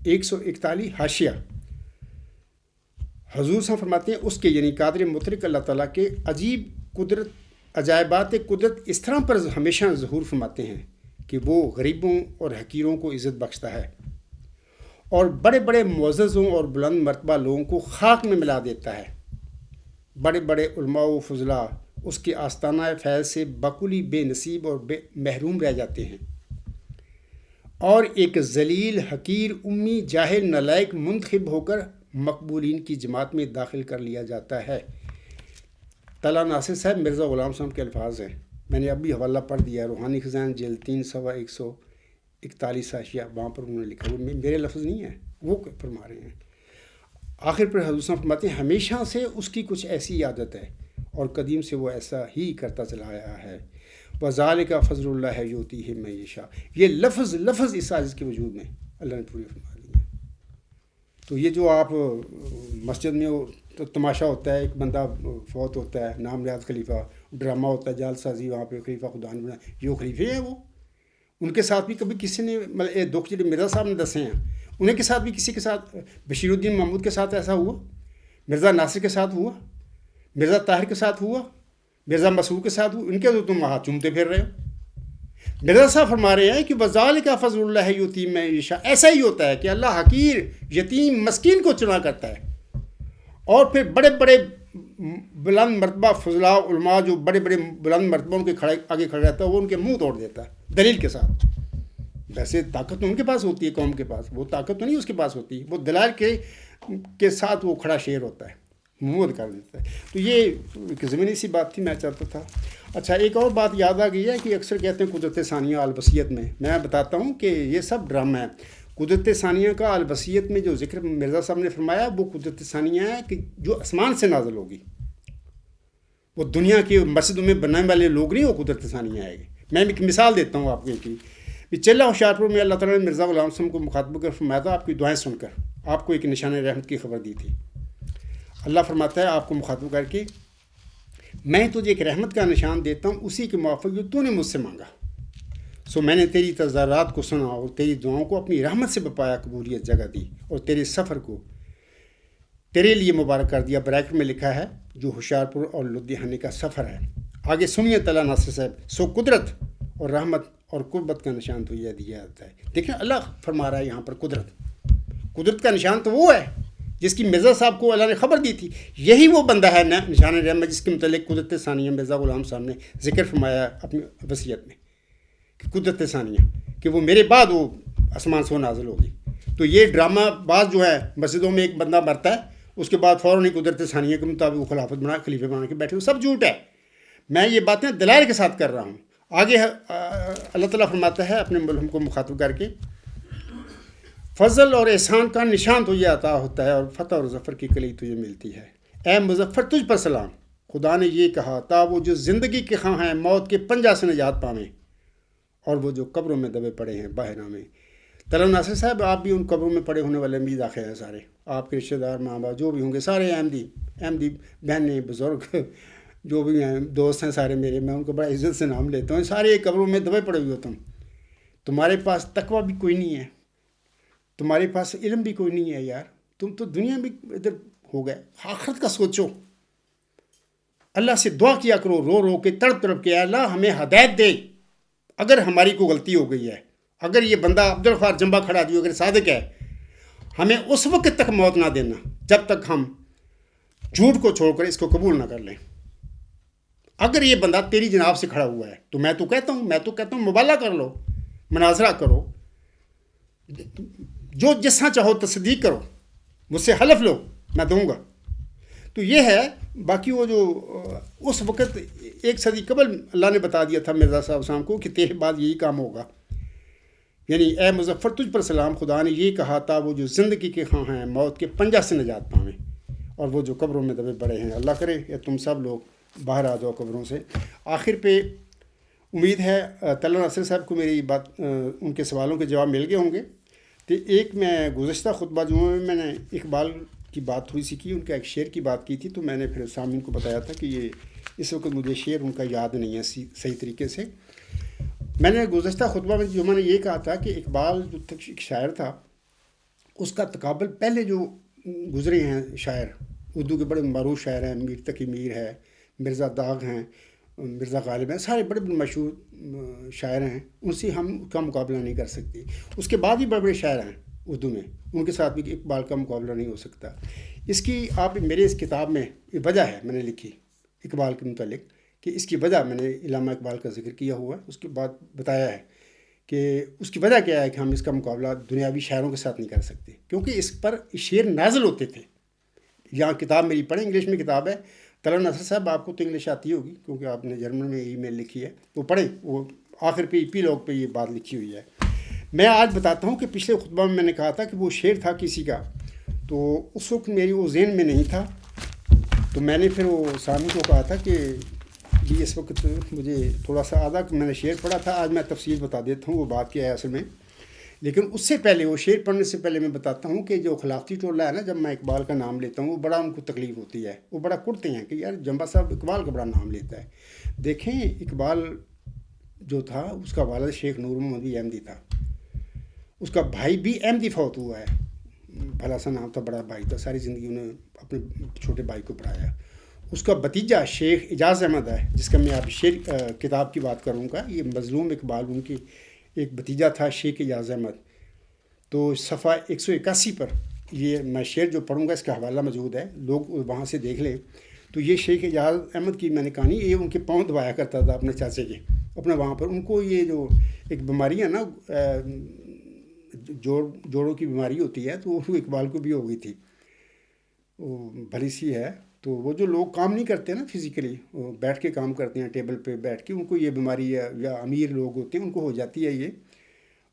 141 حاشیہ، حضور صاحب فرماتے ہیں اس کے یعنی قادر مطلق اللہ تعالیٰ کے عجیب قدرت، عجائبات قدرت اس طرح پر ہمیشہ ظہور فرماتے ہیں کہ وہ غریبوں اور حقیروں کو عزت بخشتا ہے اور بڑے بڑے معززوں اور بلند مرتبہ لوگوں کو خاک میں ملا دیتا ہے، بڑے بڑے علماء و فضلاء اس کے آستانہ فیض سے بکلی بے نصیب اور محروم رہ جاتے ہیں، اور ایک ذلیل حقیر امی جاہل نالائق منتخب ہو کر مقبولین کی جماعت میں داخل کر لیا جاتا ہے۔ طلعت ناصر صاحب مرزا غلام صاحب کے الفاظ ہیں، میں نے ابھی حوالہ پڑھ دیا، روحانی خزائن جلد 3 صفحہ 141 حاشیہ، وہاں پر انہوں نے لکھا، وہ میرے لفظ نہیں ہیں، وہ فرما رہے ہیں۔ آخر پر حضور صاحب فرماتے ہیں ہمیشہ سے اس کی کچھ ایسی عادت ہے اور قدیم سے وہ ایسا ہی کرتا چلا آیا ہے، وَذَلِكَ فَضْلُ اللَّهِ يُؤْتِيهِ مَن يَشَاءُ، یہ لفظ اس عاجز کے وجود میں اللہ نے پوری فرما دی ہے۔ تو یہ جو آپ مسجد میں تو تماشا ہوتا ہے، ایک بندہ فوت ہوتا ہے، نام نیاز خلیفہ، ڈرامہ ہوتا ہے، جال سازی، وہاں پہ خلیفہ خدا نے بنا، یہ خلیفے ہیں، وہ ان کے ساتھ بھی کبھی کسی نے مطلب دکھ جو مرزا صاحب نے دسے ہیں، انہیں کے ساتھ بھی کسی کے ساتھ، بشیر الدین محمود کے ساتھ ایسا ہوا، مرزا ناصر کے ساتھ ہوا، مرزا طاہر کے ساتھ ہوا، مرزا مسعود کے ساتھ ہوا، ان کے تو تم وہاں چومتے پھر رہے ہو۔ مرزا صاحب فرما رہے ہیں کہ وَذَلِكَ فَضْلُ اللَّهِ يُؤْتِيهِ مَن يَشَاءُ، ایسا ہی ہوتا ہے کہ اللہ حقیر، یتیم، مسکین کو چنا کرتا ہے، اور پھر بڑے بڑے بلند مرتبہ فضلاء علماء جو بڑے بڑے بلند مرتبہ ان کے آگے کھڑا رہتا ہے، وہ ان کے منہ توڑ دیتا ہے دلیل کے ساتھ۔ ویسے طاقت تو ان کے پاس ہوتی ہے، قوم کے پاس وہ طاقت تو نہیں اس کے پاس ہوتی، وہ دلائل کے ساتھ وہ کھڑا شیر ہوتا ہے، منہ کر دیتا ہے۔ تو یہ ایک زمینی سی بات تھی، میں چاہتا تھا۔ اچھا، ایک اور بات یاد آ گئی ہے کہ اکثر کہتے ہیں قدرت ثانیہ البصیت میں بتاتا ہوں کہ یہ سب ڈرامہ ہے۔ قدرت ثانیہ کا البصیت میں جو ذکر مرزا صاحب نے فرمایا، وہ قدرت ثانیہ ہے کہ جو آسمان سے نازل ہوگی، وہ دنیا کی مسجدوں میں بنانے والے لوگ نہیں، وہ قدرت ثانیہ آئے گی۔ میں ایک مثال دیتا ہوں آپ کو کی، یہ چلا ہوشیارپور میں اللہ تعالیٰ نے مرزا غلام صاحب کو مخاطب کر فرمایا تھا آپ کی دعائیں سن کر آپ کو ایک نشان رحمت کی خبر دی تھی. اللہ فرماتا ہے آپ کو مخاطب کر کے میں تجھے ایک رحمت کا نشان دیتا ہوں اسی کے موافق جو تو نے مجھ سے مانگا. سو میں نے تیری تضرعات کو سنا اور تیری دعاؤں کو اپنی رحمت سے بپایا قبولیت جگہ دی اور تیرے سفر کو تیرے لیے مبارک کر دیا. بریکٹ میں لکھا ہے جو ہوشیارپور اور لدھیانے کا سفر ہے. آگے سنیے طلحہ ناصر صاحب. سو قدرت اور رحمت اور قربت کا نشان تو یہ دیا جاتا ہے. دیکھیں اللہ فرما رہا ہے یہاں پر قدرت کا نشان تو وہ ہے جس کی مرزا صاحب کو اللہ نے خبر دی تھی. یہی وہ بندہ ہے نشان رحمت جس کے متعلق قدرت ثانیہ مرزا غلام صاحب نے ذکر فرمایا اپنی وصیت میں کہ قدرت ثانیہ کہ وہ میرے بعد وہ آسمان سے نازل ہوگی. تو یہ ڈرامہ باز جو ہے مسجدوں میں ایک بندہ مرتا ہے اس کے بعد فوراً ہی قدرت ثانیہ کے مطابق وہ خلیفہ بنا کے بیٹھے سب جھوٹ ہے. میں یہ باتیں دلائل کے ساتھ کر رہا ہوں. آگے اللہ تعالیٰ فرماتا ہے اپنے ملہم کو مخاطب کر کے فضل اور احسان کا نشان تجھے عطا ہوتا ہے اور فتح اور ظفر کی کلی تجھے ملتی ہے. اے مظفر تجھ پر سلام. خدا نے یہ کہا تا وہ جو زندگی کے خواہ ہیں موت کے پنجہ سے نجات پاویں اور وہ جو قبروں میں دبے پڑے ہیں باہرہ میں. طلحہ ناصر صاحب آپ بھی ان قبروں میں پڑے ہونے والے بھی داخل ہیں. سارے آپ کے رشتہ دار ماں باپ جو بھی ہوں گے سارے احمدی بہنیں بزرگ جو بھی ہیں دوست ہیں سارے میرے میں ان کو بڑا عزت سے نام لیتا ہوں. سارے قبروں میں دبے پڑے ہوئے تمہارے پاس تقویٰ بھی کوئی نہیں ہے تمہارے پاس علم بھی کوئی نہیں ہے یار. تم تو دنیا بھی ادھر ہو گئے. آخرت کا سوچو. اللہ سے دعا کیا کرو رو رو کے تڑپ تڑپ کے اللہ ہمیں ہدایت دے. اگر ہماری کوئی غلطی ہو گئی ہے اگر یہ بندہ عبدالغفار جنبہ کھڑا دیو اگر صادق ہے ہمیں اس وقت تک موت نہ دینا جب تک ہم جھوٹ کو چھوڑ کر اس کو قبول نہ کر لیں. اگر یہ بندہ تیری جناب سے کھڑا ہوا ہے تو میں تو کہتا ہوں مبالغہ کر لو مناظرہ کرو جو جس طرح چاہو تصدیق کرو مجھ سے حلف لو میں دوں گا. تو یہ ہے. باقی وہ جو اس وقت ایک صدی قبل اللہ نے بتا دیا تھا مرزا صاحب کو کہ تیرے بعد یہی کام ہوگا. یعنی اے مظفر تجھ پر سلام خدا نے یہ کہا تھا وہ جو زندگی کے خواہ ہیں موت کے پنجہ سے نجات پاویں اور وہ جو قبروں میں دبے پڑے ہیں. اللہ کرے کہ تم سب لوگ باہر آ جاؤ قبروں سے. آخر پہ امید ہے طلحہ ناصر صاحب کو میری بات ان کے سوالوں کے جواب مل گئے ہوں گے. تو ایک میں گزشتہ خطبہ جمعہ میں نے اقبال کی بات تھوڑی سی کی ان کا ایک شعر کی بات کی تھی. تو میں نے پھر سامعین کو بتایا تھا کہ یہ اس وقت مجھے شعر ان کا یاد نہیں ہے صحیح طریقے سے. میں نے گزشتہ خطبہ میں جو میں نے یہ کہا تھا کہ اقبال جو ایک شاعر تھا اس کا تقابل پہلے جو گزرے ہیں شاعر اردو کے بڑے معروف شاعر ہیں میر تقی میر ہے مرزا داغ ہیں مرزا غالب ہیں سارے بڑے بڑے مشہور شاعر ہیں ان سے ہم کا مقابلہ نہیں کر سکتے. اس کے بعد بھی بڑے بڑے شاعر ہیں اردو میں ان کے ساتھ بھی اقبال کا مقابلہ نہیں ہو سکتا. اس کی آپ میرے اس کتاب میں یہ وجہ ہے میں نے لکھی اقبال کے متعلق کہ اس کی وجہ میں نے علامہ اقبال کا ذکر کیا ہوا ہے. اس کے بعد بتایا ہے کہ اس کی وجہ کیا ہے کہ ہم اس کا مقابلہ دنیاوی شاعروں کے ساتھ نہیں کر سکتے کیونکہ اس پر شعر نازل ہوتے تھے. یہاں کتاب میری پڑھیں انگلش میں کتاب ہے. طلحہ ناصر صاحب آپ کو تو انگلش آتی ہوگی کیونکہ آپ نے جرمن میں ای میل لکھی ہے تو پڑھیں وہ آخر پہ ایپی لوگ پہ یہ بات لکھی ہوئی ہے. میں آج بتاتا ہوں کہ پچھلے خطبہ میں نے کہا تھا کہ وہ شعر تھا کسی کا تو اس وقت میری وہ ذہن میں نہیں تھا تو میں نے پھر وہ سامع کو کہا تھا کہ جی اس وقت مجھے تھوڑا سا آدھا کہ میں نے شعر پڑھا تھا آج میں تفصیل بتا دیتا ہوں وہ بات کیا ہے اصل میں. لیکن اس سے پہلے وہ شعر پڑھنے سے پہلے میں بتاتا ہوں کہ جو خلافتی ٹولہ ہے نا جب میں اقبال کا نام لیتا ہوں وہ بڑا ان کو تکلیف ہوتی ہے وہ بڑا کٹتے ہیں کہ یار جنبہ صاحب اقبال کا بڑا نام لیتا ہے. دیکھیں اقبال جو تھا اس کا والد شیخ نور محمد احمدی تھا اس کا بھائی بھی احمدی فوت ہوا ہے بھلا سا نام تھا بڑا بھائی تھا ساری زندگی انہیں اپنے چھوٹے بھائی کو پڑھایا. اس کا بھتیجا شیخ اعجاز احمد ہے جس کا میں آپ شعر کتاب کی بات کروں گا. یہ مظلوم اقبال ان کی ایک بھتیجا تھا شیخ اعجاز احمد. تو صفحہ 181 پر یہ میں شعر جو پڑھوں گا اس کا حوالہ موجود ہے لوگ وہاں سے دیکھ لیں. تو یہ شیخ اعجاز احمد کی میں نے کہانی یہ ان کے پاؤں دبایا کرتا تھا اپنے چاچے کے اپنے وہاں پر. ان کو یہ جو ایک بیماری ہے نا جوڑوں کی بیماری ہوتی ہے تو وہ اقبال کو بھی ہو گئی تھی وہ بھلی سی ہے. تو وہ جو لوگ کام نہیں کرتے نا فزیکلی وہ بیٹھ کے کام کرتے ہیں ٹیبل پہ بیٹھ کے ان کو یہ بیماری ہے یا امیر لوگ ہوتے ہیں ان کو ہو جاتی ہے یہ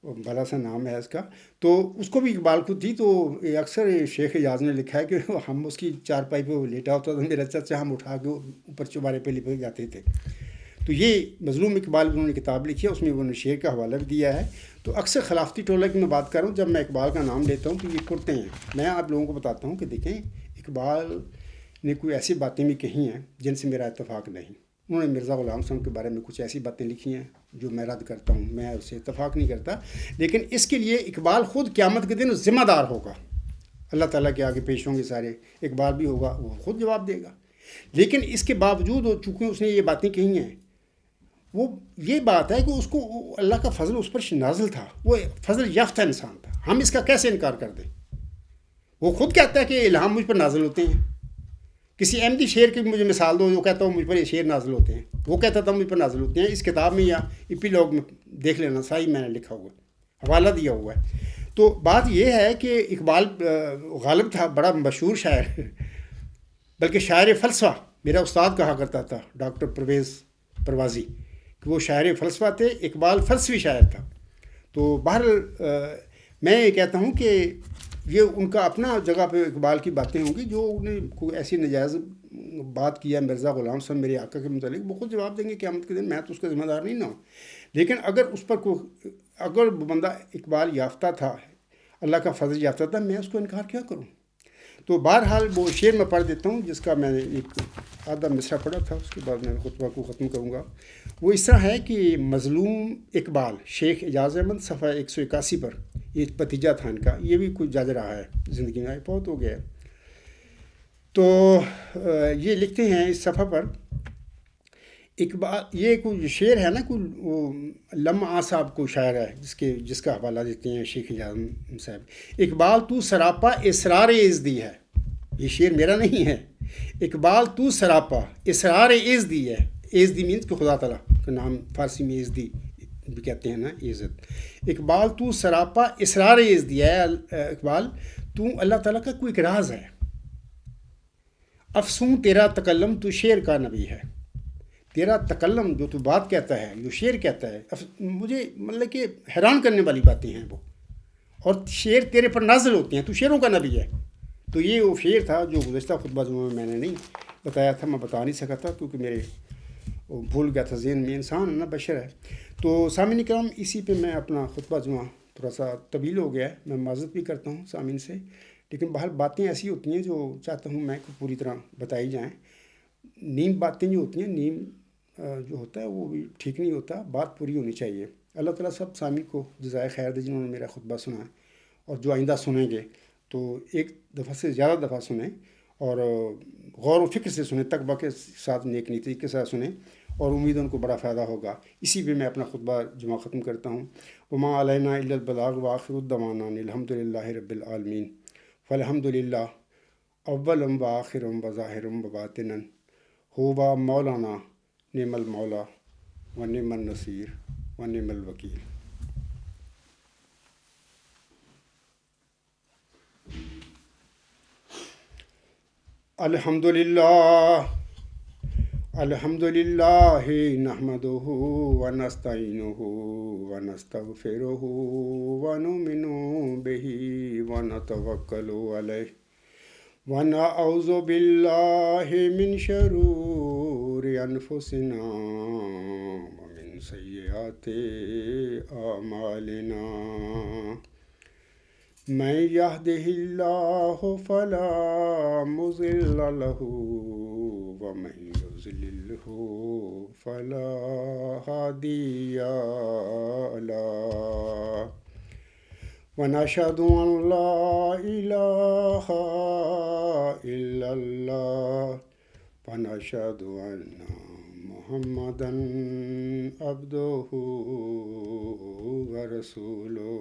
بھلا سا نام ہے اس کا. تو اس کو بھی اقبال کو تھی تو اکثر شیخ اعجاز نے لکھا ہے کہ ہم اس کی چارپائی پہ لیٹا ہوتا تھا میرا چچا ہم اٹھا کے اوپر چوبارے پہ لپٹ جاتے تھے. تو یہ مظلوم اقبال انہوں نے کتاب لکھی ہے، اس میں انہوں نے شعر کا حوالہ بھی دیا ہے۔ تو اکثر خلافتی ٹولہ کی میں بات کر رہا ہوں، جب میں اقبال کا نام لیتا ہوں تو یہ کرتے ہیں۔ میں آپ لوگوں کو بتاتا ہوں کہ دیکھیں اقبال نے کوئی ایسی باتیں بھی کہی ہیں جن سے میرا اتفاق نہیں۔ انہوں نے مرزا غلام صاحب کے بارے میں کچھ ایسی باتیں لکھی ہیں جو میں رد کرتا ہوں، میں اس سے اتفاق نہیں کرتا، لیکن اس کے لیے اقبال خود قیامت کے دن ذمہ دار ہوگا، اللہ تعالیٰ کے آگے پیش ہوں گے سارے، اقبال بھی ہوگا، وہ خود جواب دے گا۔ لیکن اس کے باوجود چونکہ اس نے یہ باتیں کہی ہیں، وہ یہ بات ہے کہ اس کو اللہ کا فضل اس پر نازل تھا، وہ فضل یافتہ انسان تھا، ہم اس کا کیسے انکار کر دیں؟ وہ خود کہتا ہے کہ الہام مجھ پر نازل ہوتے ہیں۔ کسی احمدی شعر کی مجھے مثال دو جو کہتا ہوں مجھ پر یہ شعر نازل ہوتے ہیں، وہ کہتا تھا مجھ پر نازل ہوتے ہیں، اس کتاب میں یا ایپیلوگ میں دیکھ لینا، صحیح میں نے لکھا ہوا ہے، حوالہ دیا ہوا ہے۔ تو بات یہ ہے کہ اقبال غالب تھا، بڑا مشہور شاعر، بلکہ شاعر فلسفہ میرا استاد کہا کرتا تھا ڈاکٹر پرویز پروازی، کہ وہ شاعر فلسفہ تھے، اقبال فلسفی شاعر تھا۔ تو بہرحال میں یہ کہتا ہوں کہ یہ ان کا اپنا جگہ پہ اقبال کی باتیں ہوں گی، جو انہیں کوئی ایسی نجائز بات کیا مرزا غلام صاحب میرے آقا کے متعلق، وہ خود جواب دیں گے قیامت کے دن، میں تو اس کا ذمہ دار نہیں نہ ہوں۔ لیکن اگر اس پر اگر بندہ اقبال یافتہ تھا، اللہ کا فضل یافتہ تھا، میں اس کو انکار کیا کروں؟ تو بہرحال وہ شعر میں پڑھ دیتا ہوں جس کا میں نے ایک آدھا مصرع پڑھا تھا، اس کے بعد میں خطبہ کو ختم کروں گا۔ وہ اس طرح ہے کہ مظلوم اقبال، شیخ اعجاز احمد، صفحہ 181 پر، یہ بھتیجا تھا ان کا، یہ بھی کچھ جج رہا ہے زندگی میں، بہت ہو گیا ہے۔ تو یہ لکھتے ہیں اس صفحہ پر، اقبال یہ کوئی شعر ہے نا، کوئی لمعہ صاحب کو شاعر ہے جس کا حوالہ دیتے ہیں شیخ اعجاز صاحب، اقبال تو سراپا اسرار ازدی ہے، یہ شعر میرا نہیں ہے، اقبال تو سراپا اسرار ازدی ہے، ازدی مینس کہ خدا تعالیٰ کا نام فارسی میں ازدی بھی کہتے ہیں نا، عزت، اقبال تو سراپا اسرار ازدی ہے، اقبال تو اللہ تعالیٰ کا کوئی ایک راز ہے، افسوں تیرا تکلم تو شعر کا نبی ہے، تیرا تکلم جو تو بات کہتا ہے، جو شعر کہتا ہے، مجھے مطلب کہ حیران کرنے والی باتیں ہیں وہ، اور شعر تیرے پر نازل ہوتے ہیں، تو شعروں کا نبی ہے۔ تو یہ وہ شعر تھا جو گزشتہ خطبہ جمعہ میں نے نہیں بتایا تھا، میں بتا نہیں سکا تھا کیونکہ میرے بھول گیا تھا ذہن میں، انسان ہے نا، بشر ہے۔ تو سامعین کرام، اسی پہ میں اپنا خطبہ جمعہ تھوڑا سا طویل ہو گیا ہے، میں معذرت بھی کرتا ہوں سامعین سے، لیکن بہر باتیں ایسی ہوتی ہیں جو چاہتا ہوں میں کہ پوری طرح بتائی جائیں۔ نیم باتیں جو ہوتی ہیں، نیم جو ہوتا ہے وہ بھی ٹھیک نہیں ہوتا، بات پوری ہونی چاہیے۔ اللہ تعالیٰ سب سامعین کو جزائے خیر دے جنہوں نے میرا خطبہ سنا ہے، اور جو آئندہ سنیں گے تو ایک دفعہ سے زیادہ دفعہ سنیں، اور غور و فکر سے سنیں، تقویٰ کے ساتھ، نیک نیتی کے ساتھ سنیں، اور امید ان کو بڑا فائدہ ہوگا۔ اسی پہ میں اپنا خطبہ جمعہ ختم کرتا ہوں۔ وما علینا الا البلاغ وآخر الدعوانا الحمد للہ رب العالمین۔ فالحمد للہ اولم و آخرم و ظاہرم و باطنا، ہوا مولانا نعم المولا و نعم النصیر و نعم الوکیل۔ الحمد للہ الحمد للہ نحمدہ ونستعینہ ونستغفرہ ونؤمن بہ ونتوکل علیہ ونعوذ باللہ من شرور انفسنا ومن سیئات اعمالنا، من یہدہ اللہ فلا مضل لہ ومن یضللہ فلا ہادی لہ، ونشہد ان لا الہ الا اللہ ونشہد ان محمدا عبدہ ورسولہ۔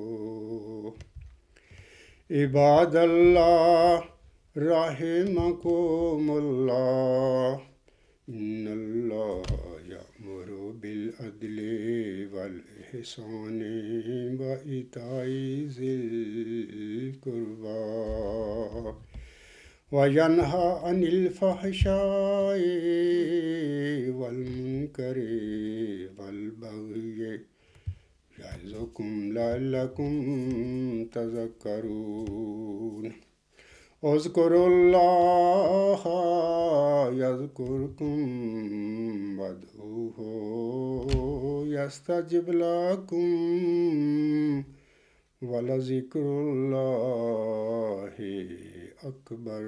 عباد اللہ رحمکم اللہ، ان اللہ یأمر بالعدل والاحسان وایتاء ذی القربی وینہی عن الفحشاء والمنکر والبغی یعظکم لعلکم تذکرون۔ اذکروا اللہ یذکرکم وادعوہ یستجب لکم ولذکر اللہ اکبر.